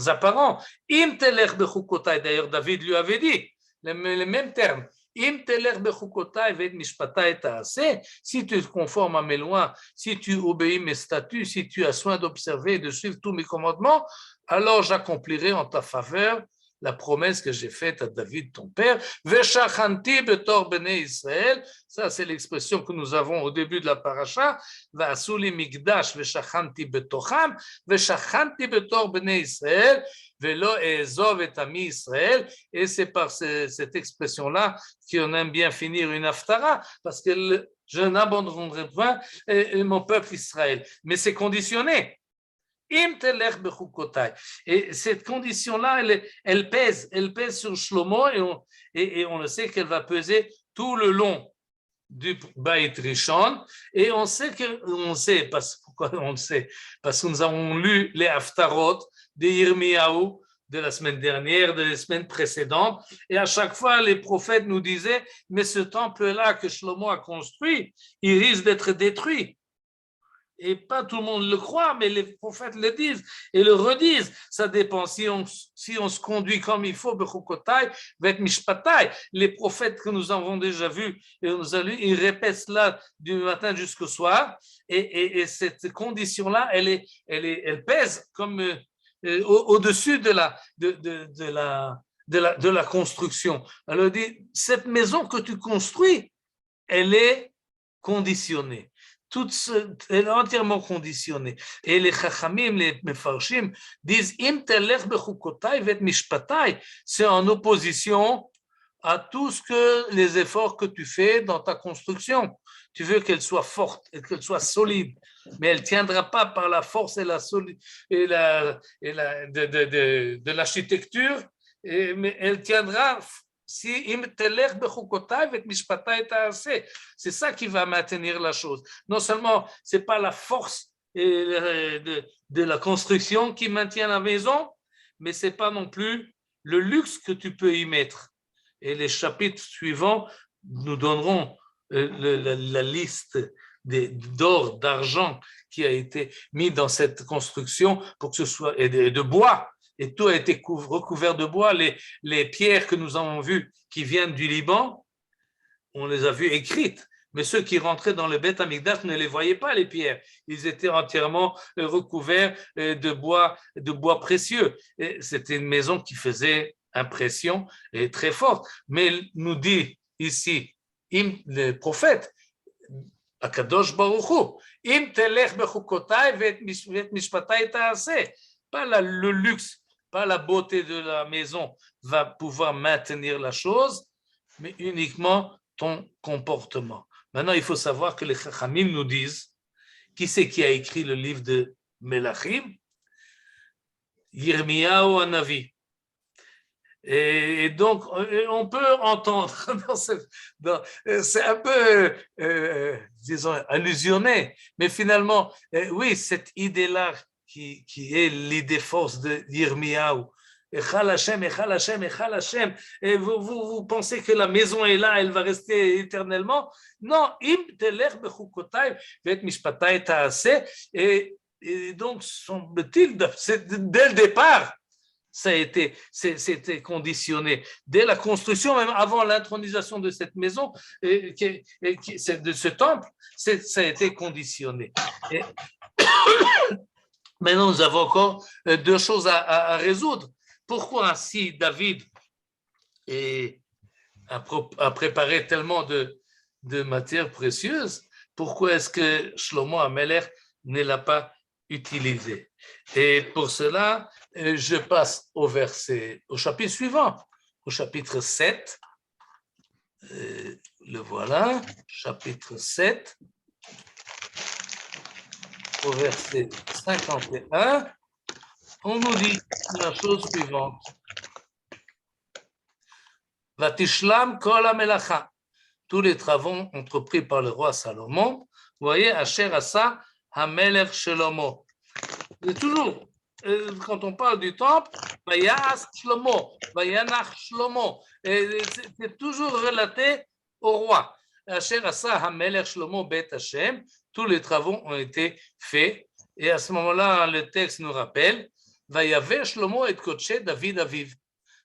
apparente. Im telech bechukotai, d'ailleurs, David lui avait dit les mêmes termes. Im telech bechukotai ve'et mishpatai ta'aseh, si tu te conformes à mes lois, si tu obéis mes statuts, si tu as soin d'observer et de suivre tous mes commandements, alors j'accomplirai en ta faveur la promesse que j'ai faite à David, ton père. Veshachanti betor bnei Israël, ça c'est l'expression que nous avons au début de la paracha. Va'asuli migdash veshachanti betocham, veshachanti betor bnei Israël, velo ezov et ami Israël. Et c'est par cette expression-là qu'on aime bien finir une haftara, parce que je n'abandonnerai point mon peuple Israël. Mais c'est conditionné. Et cette condition-là, elle pèse sur Shlomo, et on le sait qu'elle va peser tout le long du Beit Rishon. Et pourquoi on le sait? Parce que nous avons lu les Haftarot de Yirmiyahu de la semaine dernière, de la semaine précédente, et à chaque fois, les prophètes nous disaient, mais ce temple-là que Shlomo a construit, il risque d'être détruit. Et pas tout le monde le croit, mais les prophètes le disent et le redisent. Ça dépend si on se conduit comme il faut, les prophètes que nous avons déjà vus et nous avons lu, ils répètent cela du matin jusqu'au soir. Et cette condition-là, elle pèse comme au-dessus de la construction. Elle dit, cette maison que tu construis, elle est conditionnée. Elle est entièrement conditionnée. Et les chachamim, les mefarshim disent Im telech bechukotai vet mishpatai, c'est en opposition à tout les efforts que tu fais dans ta construction. Tu veux qu'elle soit forte et qu'elle soit solide, mais elle ne tiendra pas par la force et de l'architecture, mais elle tiendra. C'est ça qui va maintenir la chose. Non seulement ce n'est pas la force de la construction qui maintient la maison, mais ce n'est pas non plus le luxe que tu peux y mettre. Et les chapitres suivants nous donneront la liste d'or, d'argent qui a été mis dans cette construction pour que ce soit et de bois. Et tout a été recouvert de bois. Les pierres que nous avons vues qui viennent du Liban, on les a vues écrites. Mais ceux qui rentraient dans le Beth Amikdash ne les voyaient pas, les pierres. Ils étaient entièrement recouverts de bois précieux. Et c'était une maison qui faisait impression et très forte. Mais nous dit ici, le prophète, Akadosh Baruch Hu, Im telech bechukotai vet mishpatai ta'aseh. Pas le luxe, pas la beauté de la maison va pouvoir maintenir la chose, mais uniquement ton comportement. Maintenant, il faut savoir que les Chachamim nous disent, qui c'est qui a écrit le livre de Melachim? Yirmiyahu Hanavi. Et donc, on peut entendre, c'est un peu, disons, allusionné, mais finalement, oui, cette idée-là qui est l'idée force de Yirmiyahu. Echal Hashem, Echal Hashem, Echal Hashem. Et vous pensez que la maison est là, elle va rester éternellement? Non, im telech bechukotay vet mishpatay ta'aseh. Et donc, semble-t-il, dès le départ, c'était conditionné. Dès la construction, même avant l'intronisation de cette maison, de ce temple, ça a été conditionné. Et maintenant, nous avons encore deux choses à résoudre. Pourquoi, si David a préparé tellement de matières précieuses, pourquoi est-ce que Shlomo HaMelech ne l'a pas utilisé? Et pour cela, je passe au chapitre suivant, au chapitre 7. Le voilà, chapitre 7, au verset 51. On nous dit la chose suivante. Vatishlam kol hamelacha. Tous les travaux entrepris par le roi Salomon. Vous voyez, Asher asa hamelech Shlomo. C'est toujours, quand on parle du temple, Vayas Shlomo, Vayanach Shlomo. C'est toujours relaté au roi. Asher asa hamelech Shlomo bet Hashem. Tous les travaux ont été faits. Et à ce moment-là, le texte nous rappelle Vayaver Shlomo et Kodshe David Aviv.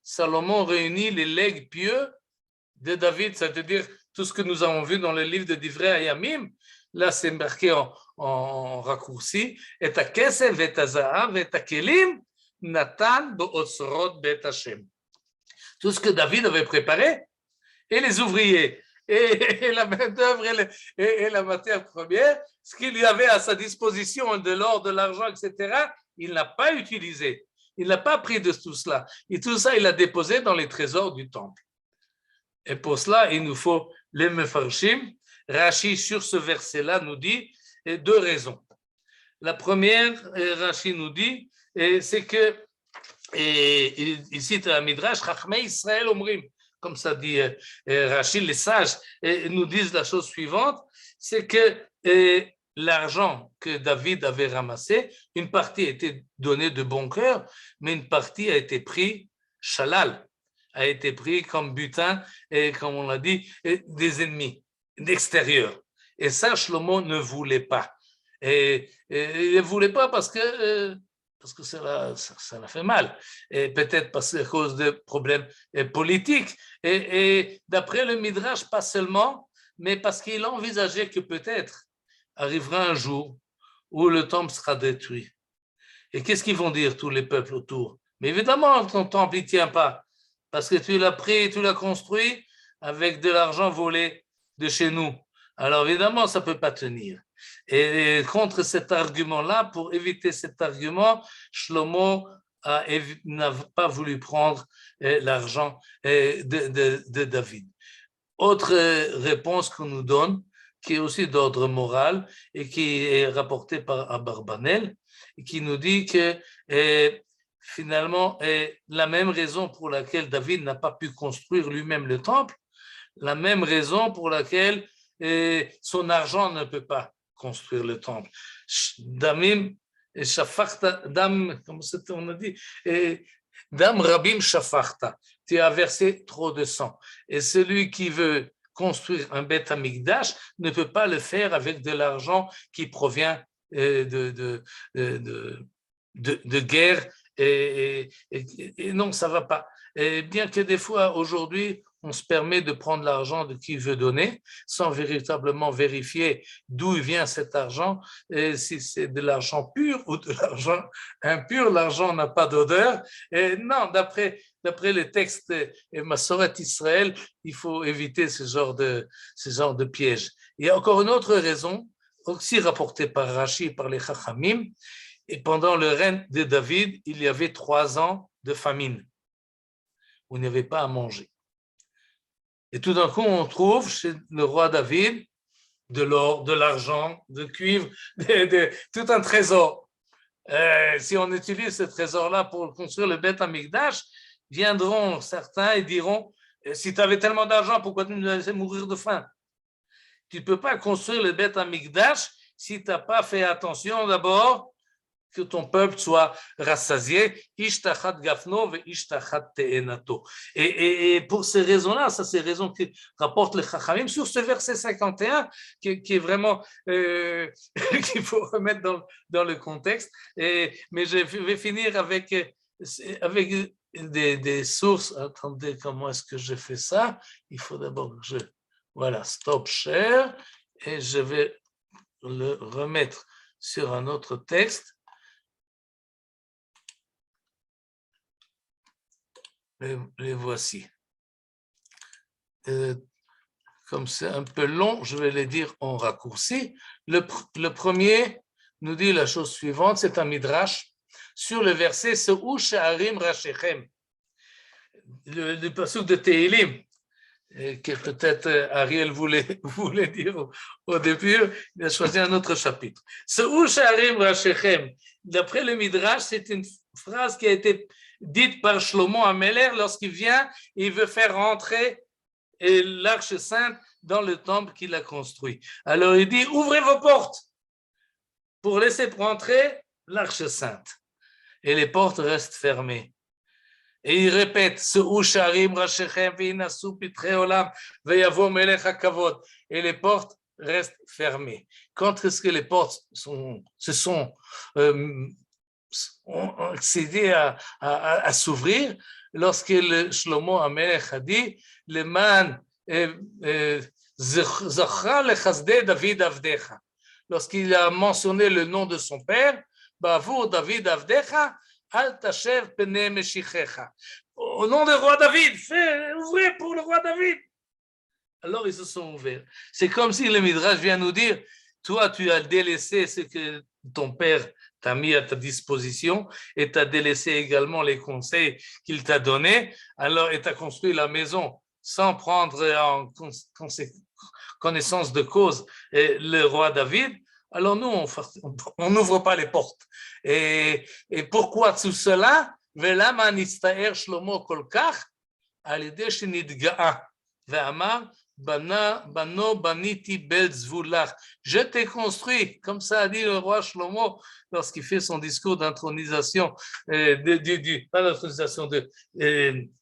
Salomon réunit les legs pieux de David, c'est-à-dire tout ce que nous avons vu dans le livre de Divrei Hayamim. Là, c'est marqué en raccourci. Et ta kesef, et ta zahav, et ta kelim, Natan be'otzrot bet Hashem. Tout ce que David avait préparé, et les ouvriers, et la main-d'œuvre, et la matière première, ce qu'il y avait à sa disposition, de l'or, de l'argent, etc., il n'a pas utilisé. Il n'a pas pris de tout cela. Et tout ça, il l'a déposé dans les trésors du temple. Et pour cela, il nous faut les mefarshim. Rashi, sur ce verset-là, nous dit deux raisons. La première, Rashi nous dit, c'est que, il cite un Midrash, Chachmei Israël Omrim, comme ça dit Rashi, les sages nous disent la chose suivante, c'est que l'argent que David avait ramassé, une partie a été donnée de bon cœur, mais une partie a été prise shalal, a été pris comme butin, et comme on l'a dit, des ennemis d'extérieur. Et ça, Shlomo ne voulait pas. Et il ne voulait pas parce que ça l'a fait mal. Et peut-être à cause de problèmes politiques. Et d'après le Midrash, pas seulement, mais parce qu'il envisageait que peut-être arrivera un jour où le temple sera détruit. Et qu'est-ce qu'ils vont dire tous les peuples autour? Mais évidemment, ton temple, il ne tient pas. Parce que tu l'as pris, tu l'as construit avec de l'argent volé de chez nous. Alors évidemment, ça ne peut pas tenir. Et contre cet argument-là, pour éviter cet argument, Shlomo n'a pas voulu prendre l'argent de David. Autre réponse qu'on nous donne, qui est aussi d'ordre moral et qui est rapportée par Abarbanel, et qui nous dit que finalement, la même raison pour laquelle David n'a pas pu construire lui-même le temple, la même raison pour laquelle son argent ne peut pas construire le temple. Damim shafachta, dam, comme on a dit, dam rabim shafachta, tu as versé trop de sang. Et celui qui veut construire un Beth Amikdash ne peut pas le faire avec de l'argent qui provient de guerre. Et non, ça ne va pas. Et bien que des fois, aujourd'hui, on se permet de prendre l'argent de qui veut donner sans véritablement vérifier d'où vient cet argent, et si c'est de l'argent pur ou de l'argent impur, l'argent n'a pas d'odeur. Et non, d'après les textes et Masoret Israël, il faut éviter ce genre de piège. Il y a encore une autre raison, aussi rapportée par Rashi, par les Chachamim. Et pendant le règne de David, il y avait 3 ans de famine, où il n'y avait pas à manger. Et tout d'un coup, on trouve chez le roi David de l'or, de l'argent, de cuivre, tout un trésor. Si on utilise ce trésor-là pour construire le Beth Amikdash, viendront certains et diront, si tu avais tellement d'argent, pourquoi tu nous as laissé mourir de faim? Tu ne peux pas construire le Beth Amikdash si tu n'as pas fait attention d'abord que ton peuple soit rassasié. Ishtachat gafno ve ishtachat te'enato. Et pour ces raisons-là, ça c'est raisons que rapporte le Chachamim sur ce verset 51 qui est vraiment qu'il faut remettre dans le contexte. Mais je vais finir avec des sources. Attendez, comment est-ce que je fais ça? Il faut d'abord que voilà, stop share, et je vais le remettre sur un autre texte. Les voici. Comme c'est un peu long, je vais les dire en raccourci. Le premier nous dit la chose suivante, c'est un midrash sur le verset Se'u she'arim rashechem, le pasuk de Tehilim, que peut-être Ariel voulait dire au début, il a choisi un autre chapitre. Se'u she'arim rashechem, d'après le midrash, c'est une phrase qui a été dite par Shlomo Ameler lorsqu'il vient et il veut faire rentrer l'Arche Sainte dans le temple qu'il a construit. Alors il dit, ouvrez vos portes pour laisser rentrer l'Arche Sainte. Et les portes restent fermées. Et il répète, et les portes restent fermées. Quand est-ce que les portes ont accédé à s'ouvrir? Lorsque le Shlomo Amelech a dit, le man zachra lechasdei David avdecha, lorsqu'il a mentionné le nom de son père, bavur David avdecha, al tashev pnei meshichecha, au nom du roi David, ouvrez pour le roi David. Alors ils se sont ouverts. C'est comme si le Midrash vient nous dire, toi tu as délaissé ce que ton père t'a mis à ta disposition et t'as délaissé également les conseils qu'il t'a donnés, alors et t'as construit la maison sans prendre en connaissance de cause le roi David, alors nous on n'ouvre pas les portes. Et pourquoi tout cela? ולמה נסתער שלמה כל כך? על ידי שנתגאה ואמר בנו בניתי בית זבולך, je t'ai construit, comme ça a dit le roi Shlomo lorsqu'il fait son discours d'intronisation,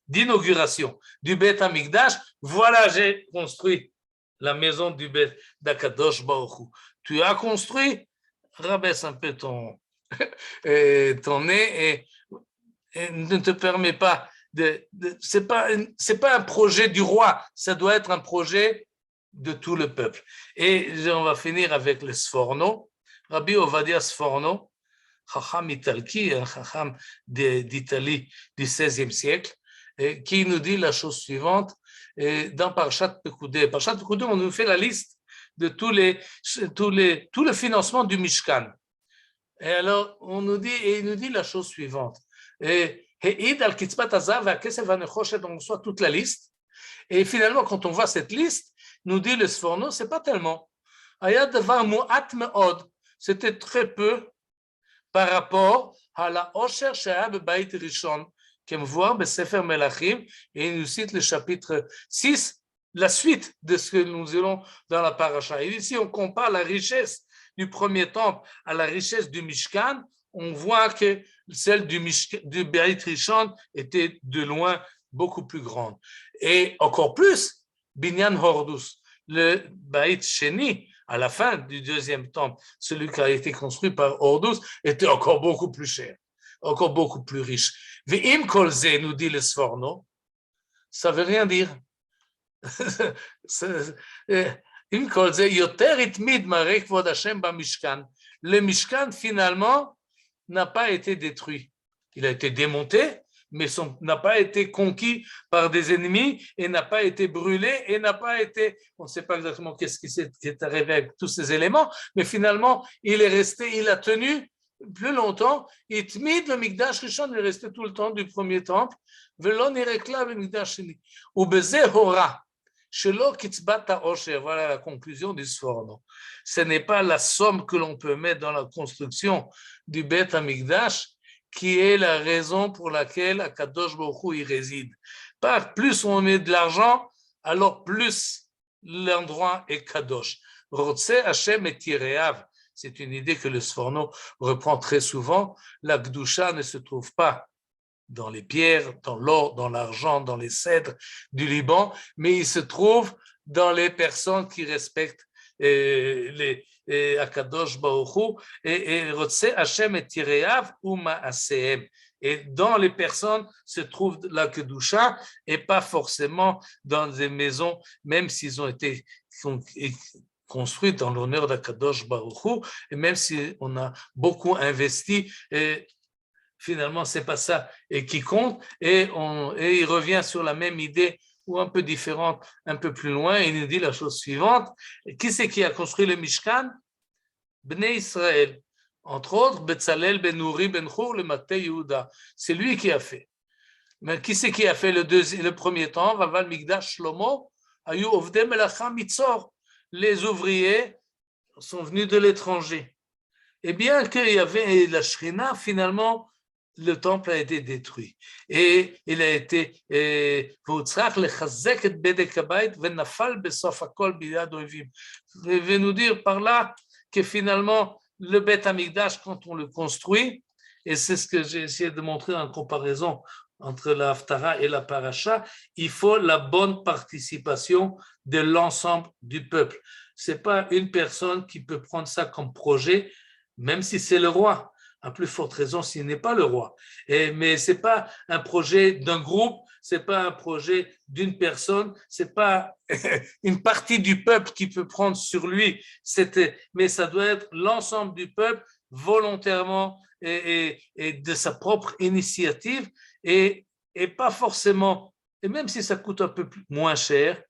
d'inauguration du Beth Amikdash. Voilà, j'ai construit la maison du Beth d'Akadosh Baruch Hu. Tu as construit, rabaisse un peu ton nez et ne te permet pas c'est pas un projet du roi, ça doit être un projet de tout le peuple. Et on va finir avec le Sforno, Rabbi Ovadia Sforno, Chacham Italki, un Chacham d'Italie du XVIe siècle, qui nous dit la chose suivante dans Parashat Pekudei. Parashat Pekudei, on nous fait la liste de tout le financement du Mishkan. Et alors, il nous dit la chose suivante. On reçoit toute la liste. Et finalement, quand on voit cette liste, nous dit le Sforno, c'est pas tellement. C'était très peu par rapport à la Osher Shea Bebait Rishon, qu'on voit dans Sefer Melachim, et il nous cite le chapitre 6, la suite de ce que nous allons dans la paracha. Et ici, on compare la richesse du premier temple à la richesse du Mishkan. On voit que celle du Beit Rishon était de loin beaucoup plus grande. Et encore plus, Binyan Hordus, le Beit Sheni, à la fin du deuxième temple, celui qui a été construit par Hordus, était encore beaucoup plus cher, encore beaucoup plus riche. Ve'im kol ze, nous dit le Sforno, ça veut rien dire. Im kol ze, yoter itmid marek vod Hashem ba Mishkan. Le Mishkan, finalement, n'a pas été détruit. Il a été démonté, mais n'a pas été conquis par des ennemis et n'a pas été brûlé et n'a pas été, on ne sait pas exactement qu'est-ce qui est arrivé avec tous ces éléments, mais finalement, il est resté, il a tenu plus longtemps. Itmid, le Mikdash Rishon, est resté tout le temps du premier temple. Velon irekla le Mikdash Sheni. Ou beze hora. Voilà la conclusion du Sforno. Ce n'est pas la somme que l'on peut mettre dans la construction du Beth Amikdash qui est la raison pour laquelle Akadosh Baruch Hu y réside. Plus on met de l'argent, alors plus l'endroit est Kadosh. Rotse Hashem et Tireav. c'est une idée que le Sforno reprend très souvent, la Gdusha ne se trouve pas dans les pierres, dans l'or, dans l'argent, dans les cèdres du Liban, mais il se trouve dans les personnes qui respectent les Akadosh Baruch Hu et Rotse Hashem et Tireav ou Ma'asehem. Et dans les personnes se trouve la Kedusha et pas forcément dans des maisons, même s'ils ont été construites dans l'honneur d'Akadosh Baruch Hu, et même si on a beaucoup investi, et finalement c'est pas ça et qui compte, et il revient sur la même idée ou un peu différente, un peu plus loin, et il nous dit la chose suivante. Qui c'est qui a construit le Mishkan? Bnei Israël. Entre autres, Betzalel ben Uri ben Hur, le Maté Yehuda. C'est lui qui a fait. Mais qui c'est qui a fait le premier temps? Vaval Migdash Shlomo, Ayu Ovdei Melacha Mitzor. Les ouvriers sont venus de l'étranger. Et bien qu'il y avait la Shrina, finalement, le temple a été détruit. Et il a été il veut nous dire par là que finalement le Beth Amikdash, quand on le construit, et c'est ce que j'ai essayé de montrer en comparaison entre la Haftara et la Paracha, il faut la bonne participation de l'ensemble du peuple. C'est pas une personne qui peut prendre ça comme projet, même si c'est le roi. À plus forte raison s'il n'est pas le roi. Mais ce n'est pas un projet d'un groupe, ce n'est pas un projet d'une personne, ce n'est pas une partie du peuple qui peut prendre sur lui, mais ça doit être l'ensemble du peuple volontairement et de sa propre initiative et pas forcément, et même si ça coûte un peu moins cher,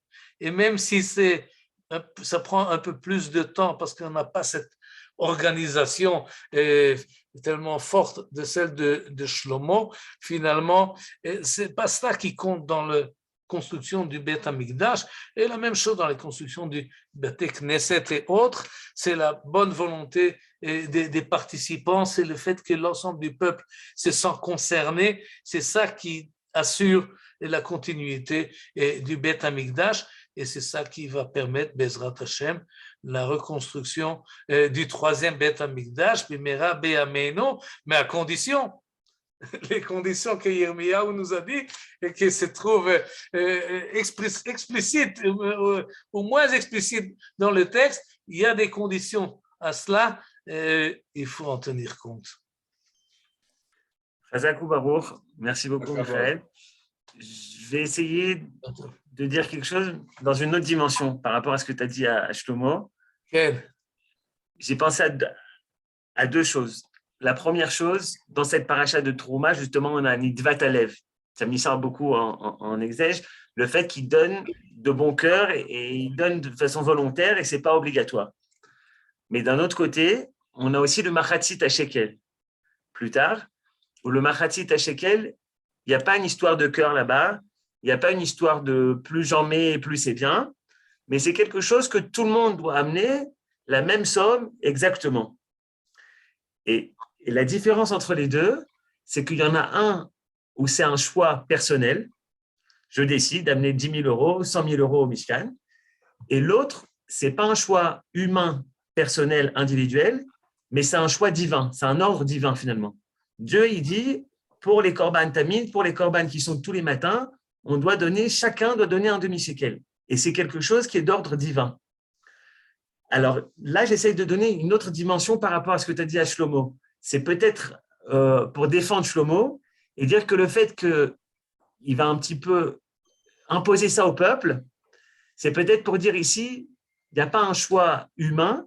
et même si ça prend un peu plus de temps parce qu'on n'a pas cette organisation tellement forte de celle de Shlomo, finalement, c'est pas ça qui compte dans la construction du Beth Amikdash, et la même chose dans la construction du Beth Knesset et autres, c'est la bonne volonté des participants, c'est le fait que l'ensemble du peuple se sent concerné, c'est ça qui assure la continuité du Beth Amikdash, et c'est ça qui va permettre, Bezrat Hashem, la reconstruction du troisième Beth Amikdash, Bimera Be'ameinu, mais à condition, les conditions que Yirmiyahu nous a dit et qui se trouvent explicites, ou moins explicites dans le texte, il y a des conditions à cela, il faut en tenir compte. Chazakou Baruch, merci beaucoup Michael. Je vais essayer de dire quelque chose dans une autre dimension par rapport à ce que tu as dit à Shlomo. Okay. J'ai pensé à deux choses. La première chose, dans cette paracha de Trouma, justement, on a Nidvat Alev. Ça m'y sort beaucoup en exège. Le fait qu'il donne de bon cœur et il donne de façon volontaire et ce n'est pas obligatoire. Mais d'un autre côté, on a aussi le Machatzit à Shekel. Plus tard, où le Machatzit à Shekel, il n'y a pas une histoire de cœur là-bas, il n'y a pas une histoire de plus j'en mets et plus c'est bien, mais c'est quelque chose que tout le monde doit amener la même somme exactement. Et la différence entre les deux, c'est qu'il y en a un où c'est un choix personnel, je décide d'amener 10 000 euros, 100 000 euros au Mishkan, et l'autre, ce n'est pas un choix humain, personnel, individuel, mais c'est un choix divin, c'est un ordre divin finalement. Dieu, il dit, pour les korban tamid, pour les korban qui sont tous les matins, chacun doit donner un demi-shekel. Et c'est quelque chose qui est d'ordre divin. Alors là, j'essaye de donner une autre dimension par rapport à ce que tu as dit à Shlomo. C'est peut-être pour défendre Shlomo et dire que le fait qu'il va un petit peu imposer ça au peuple, c'est peut-être pour dire ici, il n'y a pas un choix humain,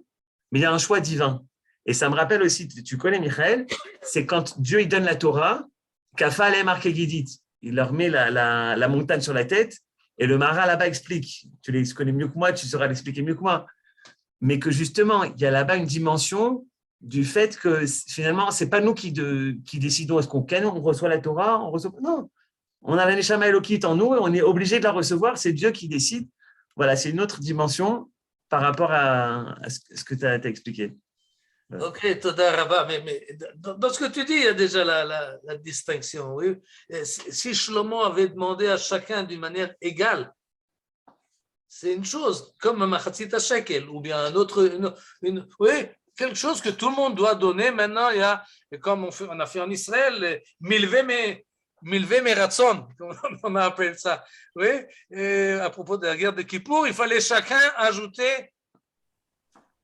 mais il y a un choix divin. Et ça me rappelle aussi, tu connais Michael, c'est quand Dieu il donne la Torah, Kafal et marqué Guidit. Il leur met la montagne sur la tête et le Maharal là-bas explique. Tu les connais mieux que moi, tu sauras l'expliquer mieux que moi. Mais que justement, il y a là-bas une dimension du fait que finalement, ce n'est pas nous qui décidons est-ce qu'on reçoit la Torah, on reçoit. Non, on a la Neshama Elokit en nous et on est obligé de la recevoir, c'est Dieu qui décide. Voilà, c'est une autre dimension par rapport à ce que tu as expliqué. Ok, Toda Rabba, mais dans ce que tu dis, il y a déjà la distinction. Oui. Si Shlomo avait demandé à chacun d'une manière égale, c'est une chose, comme un Machatzit Shekel, ou bien un autre. Oui, quelque chose que tout le monde doit donner. Maintenant, il y a, comme on a fait en Israël, milvé ratson, on appelle ça. Oui, et à propos de la guerre de Kippour, il fallait chacun ajouter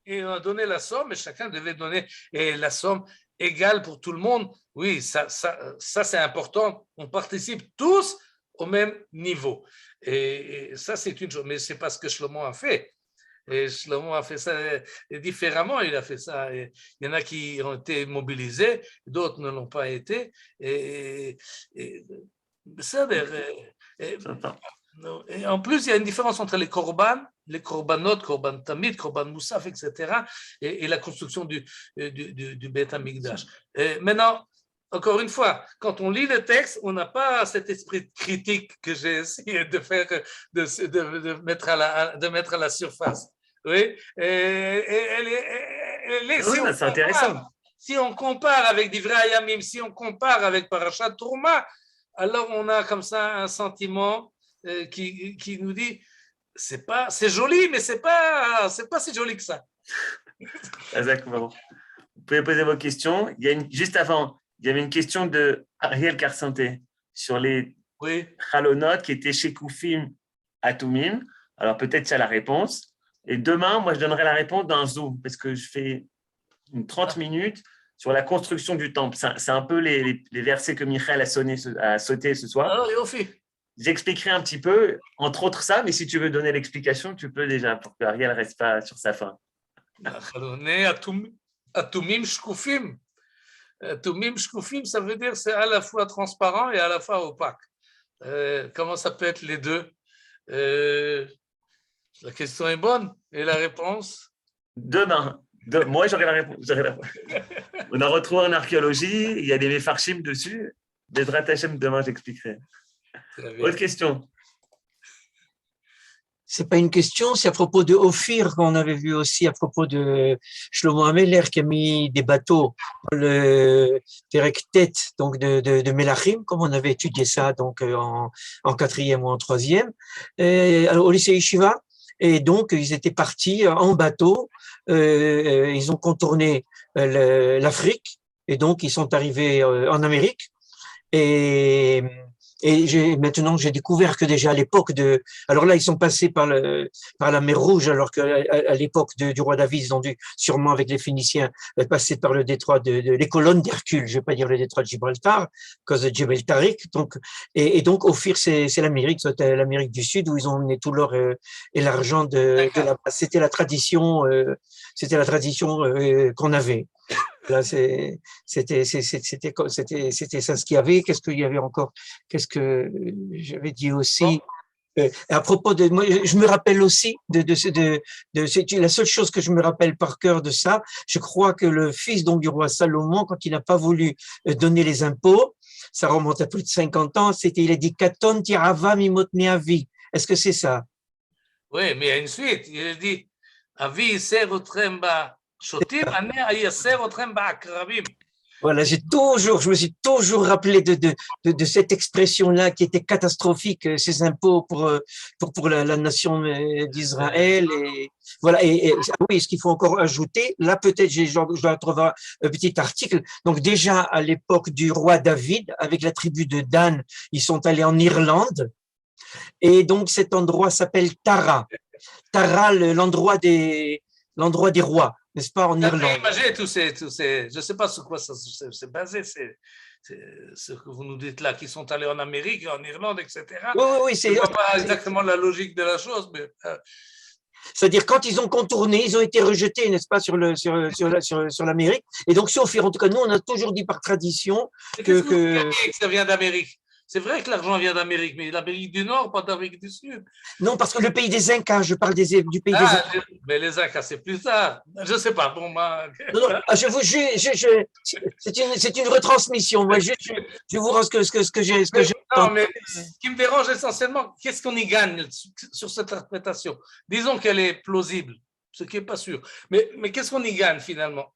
et donner la somme, et chacun devait donner la somme égale pour tout le monde. Oui, ça c'est important. On participe tous au même niveau. Et ça, c'est une chose. Mais ce n'est pas ce que Shlomo a fait. Et Shlomo a fait ça différemment, il a fait ça. Et il y en a qui ont été mobilisés, d'autres ne l'ont pas été. Et en plus, il y a une différence entre les korbanot, korban tamid, korban moussaf, etc., et la construction du Beth Amikdash. Maintenant, encore une fois, quand on lit le texte, on n'a pas cet esprit critique que j'ai essayé de faire, de mettre à la surface. Oui, c'est intéressant. Si on compare avec Divrei Hayamim, si on compare avec Parashat Trouma, alors on a comme ça un sentiment qui nous dit c'est joli, mais c'est pas si joli que ça. Exactement. Vous pouvez poser vos questions. Juste avant, il y avait une question de Ariel Carsanté sur les Chalonot qui étaient chez Koufim à Toumim. Alors peut-être tu as la réponse. Et demain, moi, je donnerai la réponse dans Zoom parce que je fais 30 minutes sur la construction du temple. C'est un peu les versets que Michael a sauté ce soir. Alors, Yofi. J'expliquerai un petit peu, entre autres ça, mais si tu veux donner l'explication, tu peux déjà, pour que Ariel ne reste pas sur sa faim. Atumim shkufim. Atumim shkufim, ça veut dire c'est à la fois transparent et à la fois opaque. Comment ça peut être les deux? La question est bonne. Et la réponse? Demain. Moi, j'aurai la réponse. On a retrouvé en archéologie, il y a des mefarshim dessus. Bezrat Hashem, demain, j'expliquerai. Autre question? C'est pas une question, c'est à propos de Ophir qu'on avait vu aussi à propos de Shlomo Ameler qui a mis des bateaux dans le Perek Tet, donc de Melachim, comme on avait étudié ça donc en 4e ou en 3e, au lycée Yeshiva. Et donc ils étaient partis en bateau, ils ont contourné l'Afrique et donc ils sont arrivés en Amérique. Et maintenant, j'ai découvert que déjà à l'époque alors là, ils sont passés par la mer Rouge, alors qu'à l'époque du roi David, ils ont dû, sûrement avec les Phéniciens, passer par le détroit les colonnes d'Hercule, je vais pas dire le détroit de Gibraltar, à cause de Djebel Tariq. Donc, et donc, Ophir, c'est l'Amérique, c'était l'Amérique du Sud, où ils ont emmené tout l'or et l'argent c'était la tradition, qu'on avait. Là, c'était ça ce qu'il y avait. Qu'est-ce qu'il y avait encore? Qu'est-ce que j'avais dit aussi? À propos de, moi, je me rappelle aussi c'est la seule chose que je me rappelle par cœur de ça. Je crois que le fils donc du roi Salomon, quand il n'a pas voulu donner les impôts, ça remonte à plus de 50 ans, il a dit Katon tirava mimot meavi. Est-ce que c'est ça? Oui, mais il y a une suite. Il a dit Avi serotremba. Voilà, je me suis toujours rappelé de cette expression-là qui était catastrophique, ces impôts pour la nation d'Israël. Et voilà. Et oui, ce qu'il faut encore ajouter, là peut-être je dois trouver un petit article. Donc déjà à l'époque du roi David, avec la tribu de Dan, ils sont allés en Irlande. Et donc cet endroit s'appelle Tara. Tara, l'endroit des rois. N'est-ce pas, en Irlande? Je ne sais pas sur quoi ça s'est basé, c'est ce que vous nous dites là, qui sont allés en Amérique, en Irlande, etc. Oui, je ne vois pas exactement la logique de la chose, mais... C'est-à-dire, quand ils ont contourné, ils ont été rejetés, n'est-ce pas, sur l'Amérique. Et donc, sauf, en tout cas, nous, on a toujours dit par tradition que ça vient d'Amérique. C'est vrai que l'argent vient d'Amérique, mais l'Amérique du Nord, pas d'Amérique du Sud. Non, parce que le pays des Incas, je parle du pays des Incas. Mais les Incas, c'est plus tard. Je ne sais pas. Bon, non, je vous jure, c'est une retransmission. Moi, je vous rends ce que j'ai. Non, mais ce qui me dérange essentiellement, qu'est-ce qu'on y gagne sur cette interprétation? Disons qu'elle est plausible, ce qui n'est pas sûr. Mais qu'est-ce qu'on y gagne finalement?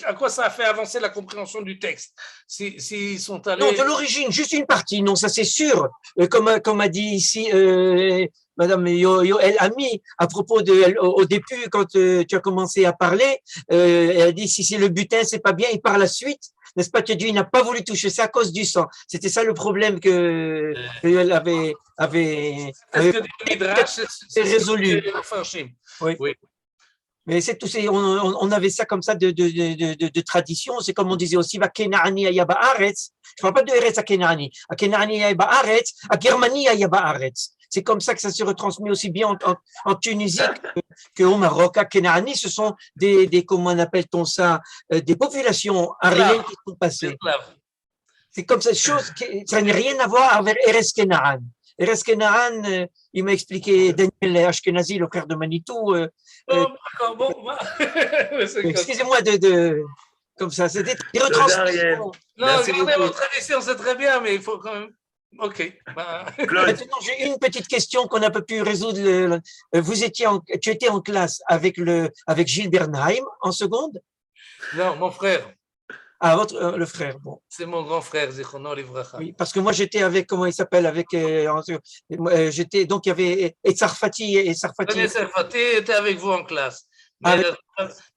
À quoi ça a fait avancer la compréhension du texte? S'ils sont allés… Non, de l'origine, juste une partie, non, ça c'est sûr. Comme a dit ici Madame Yoel Ami, à propos au début, quand tu as commencé à parler, elle a dit si c'est le butin, c'est pas bien, et par la suite, n'est-ce pas, tu as dit, il n'a pas voulu toucher ça à cause du sang. C'était ça le problème que Yoel avait C'est ce que dit le Midrash, c'est résolu. Oui. Oui. Mais c'est tout, on avait ça comme ça de tradition. C'est comme on disait aussi, va Kenani aya ba'aretz. Je parle pas de Eretz à Kenani. À Kenani aya ba'aretz, à Germanie aya ba'aretz. C'est comme ça que ça se retransmet aussi bien en Tunisie qu'au Maroc. À Kenani, ce sont comment appelle-t-on ça, des populations aryennes qui sont passées. C'est comme cette chose, ça n'a rien à voir avec Eretz Kenaan. Eretz Kenaan, il m'a expliqué Daniel Ashkenazi, le frère de Manitou. Excusez-moi comme ça, c'est des retransmissions. Non, garder votre tradition, c'est très bien, mais il faut quand même. OK. Maintenant, j'ai une petite question qu'on n'a pas pu résoudre. Tu étais en classe avec Gilles Bernheim en seconde? Non, mon frère. Ah, le frère, bon. C'est mon grand frère, Zichrono Livracha. Oui, parce que moi, j'étais avec, comment il s'appelle, donc il y avait Sarfati. Sarfati était avec vous en classe. Mais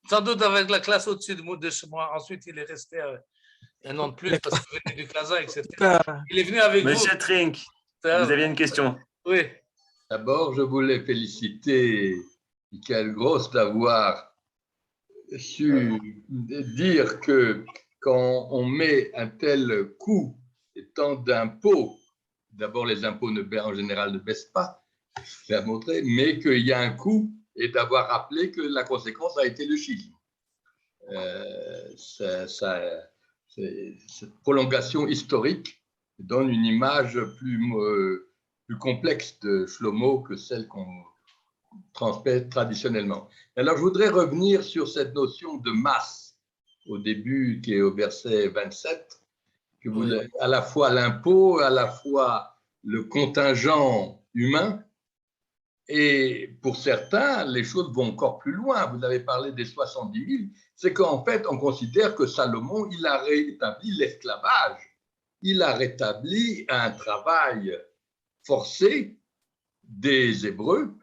sans doute avec la classe au-dessus de chez moi. Ensuite, il est resté un an de plus parce qu'il venait du Kazakh, etc. Il est venu avec vous. Monsieur Trink, vous aviez une question. Oui. D'abord, je voulais féliciter Michael Gross d'avoir su dire que quand on met un tel coût et tant d'impôts, d'abord les impôts en général ne baissent pas, je l'ai montré, mais qu'il y a un coût et d'avoir rappelé que la conséquence a été le schisme. Cette prolongation historique donne une image plus complexe de Shlomo que celle qu'on transmet traditionnellement. Alors, je voudrais revenir sur cette notion de masse au début, qui est au verset 27, que vous avez à la fois l'impôt, à la fois le contingent humain, et pour certains, les choses vont encore plus loin. Vous avez parlé des 70 000, c'est qu'en fait, on considère que Salomon, il a rétabli l'esclavage, il a rétabli un travail forcé des Hébreux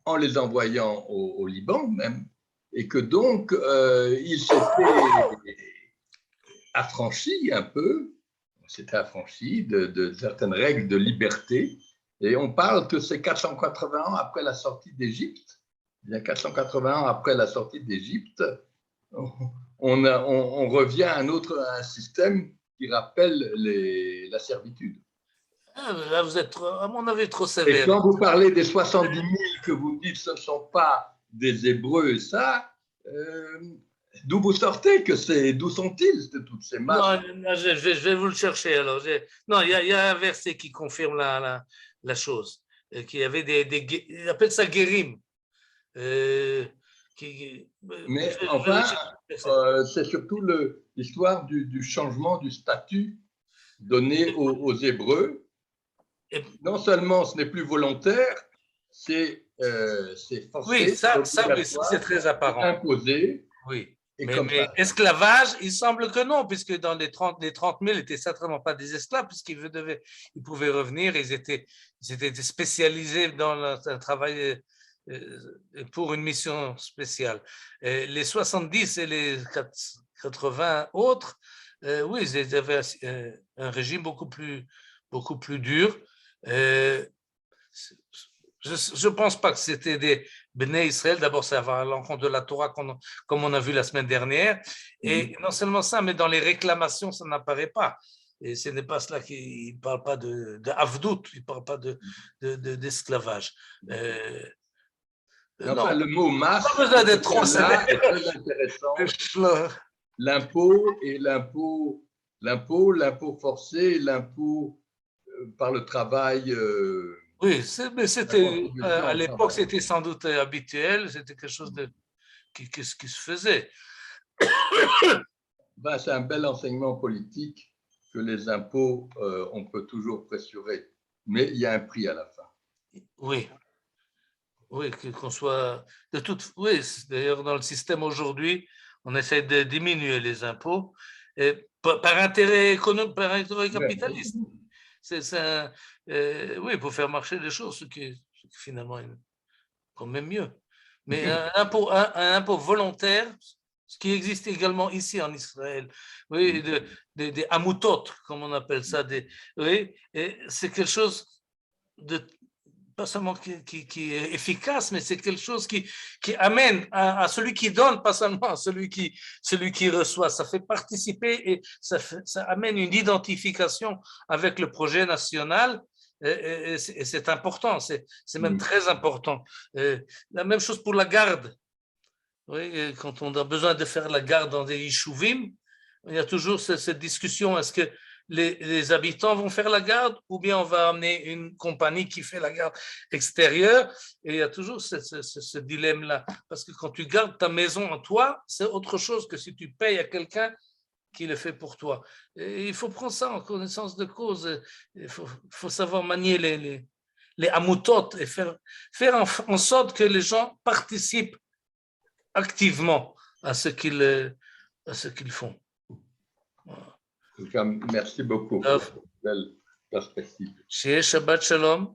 en les envoyant au Liban même, et que donc il s'était affranchi un peu, de certaines règles de liberté, et on parle que c'est 480 ans après la sortie d'Égypte. Il y a 480 ans après la sortie d'Égypte, on revient à un système qui rappelle la servitude. Là, vous êtes, à mon avis, trop sévère. Et quand vous parlez des 70 000 que vous dites ce ne sont pas des Hébreux, ça, d'où vous sortez d'où sont-ils de toutes ces masses? Non, je vais vous le chercher. Alors, non, il y a un verset qui confirme la chose. Qu'il y avait ils appellent ça guérim. Mais enfin, c'est surtout l'histoire du changement du statut donné aux Hébreux. Non seulement ce n'est plus volontaire, c'est forcé. Oui, ça c'est très apparent. Imposé. Oui. Mais esclavage, il semble que non, puisque dans les 30 000 n'étaient certainement pas des esclaves, puisqu'ils pouvaient revenir, ils étaient spécialisés dans un travail pour une mission spéciale. Les 70 et les 80 autres, oui, ils avaient un régime beaucoup plus dur. Je ne pense pas que c'était des Bnei Israël. D'abord, ça va à l'encontre de la Torah, comme on a vu la semaine dernière. Et non seulement ça, mais dans les réclamations, ça n'apparaît pas. Et ce n'est pas cela qu'il ne parle pas de Avdout, il ne parle pas d'esclavage. Enfin, le mot masse, pas besoin d'être trop sévère. est très intéressant. L'impôt et l'impôt forcé, l'impôt par le travail. Oui, mais c'était à l'époque, c'était sans doute habituel, c'était quelque chose qui se faisait. C'est un bel enseignement politique que les impôts, on peut toujours pressurer, mais il y a un prix à la fin. Oui, qu'on soit oui, d'ailleurs dans le système aujourd'hui, On essaie de diminuer les impôts par intérêt économique, par intérêt capitaliste. Oui, pour faire marcher les choses, ce qui finalement est quand même mieux. Mais un impôt volontaire, ce qui existe également ici en Israël, oui, des amoutot, comme on appelle ça, oui, c'est quelque chose de pas seulement qui est efficace, mais c'est quelque chose qui amène à celui qui donne, pas seulement à celui qui reçoit. Ça fait participer et ça amène une identification avec le projet national. Et c'est important, c'est même très important. La même chose pour la garde. Oui, quand on a besoin de faire la garde dans des yishuvim, il y a toujours cette discussion, est-ce que les habitants vont faire la garde ou bien on va amener une compagnie qui fait la garde extérieure, et il y a toujours ce dilemme-là, parce que quand tu gardes ta maison en toi, c'est autre chose que si tu payes à quelqu'un qui le fait pour toi. Et il faut prendre ça en connaissance de cause, il faut savoir manier les amoutot et faire en sorte que les gens participent activement à ce qu'ils font. Voilà. Merci beaucoup pour cette belle perspective. Shiye Shabbat Shalom.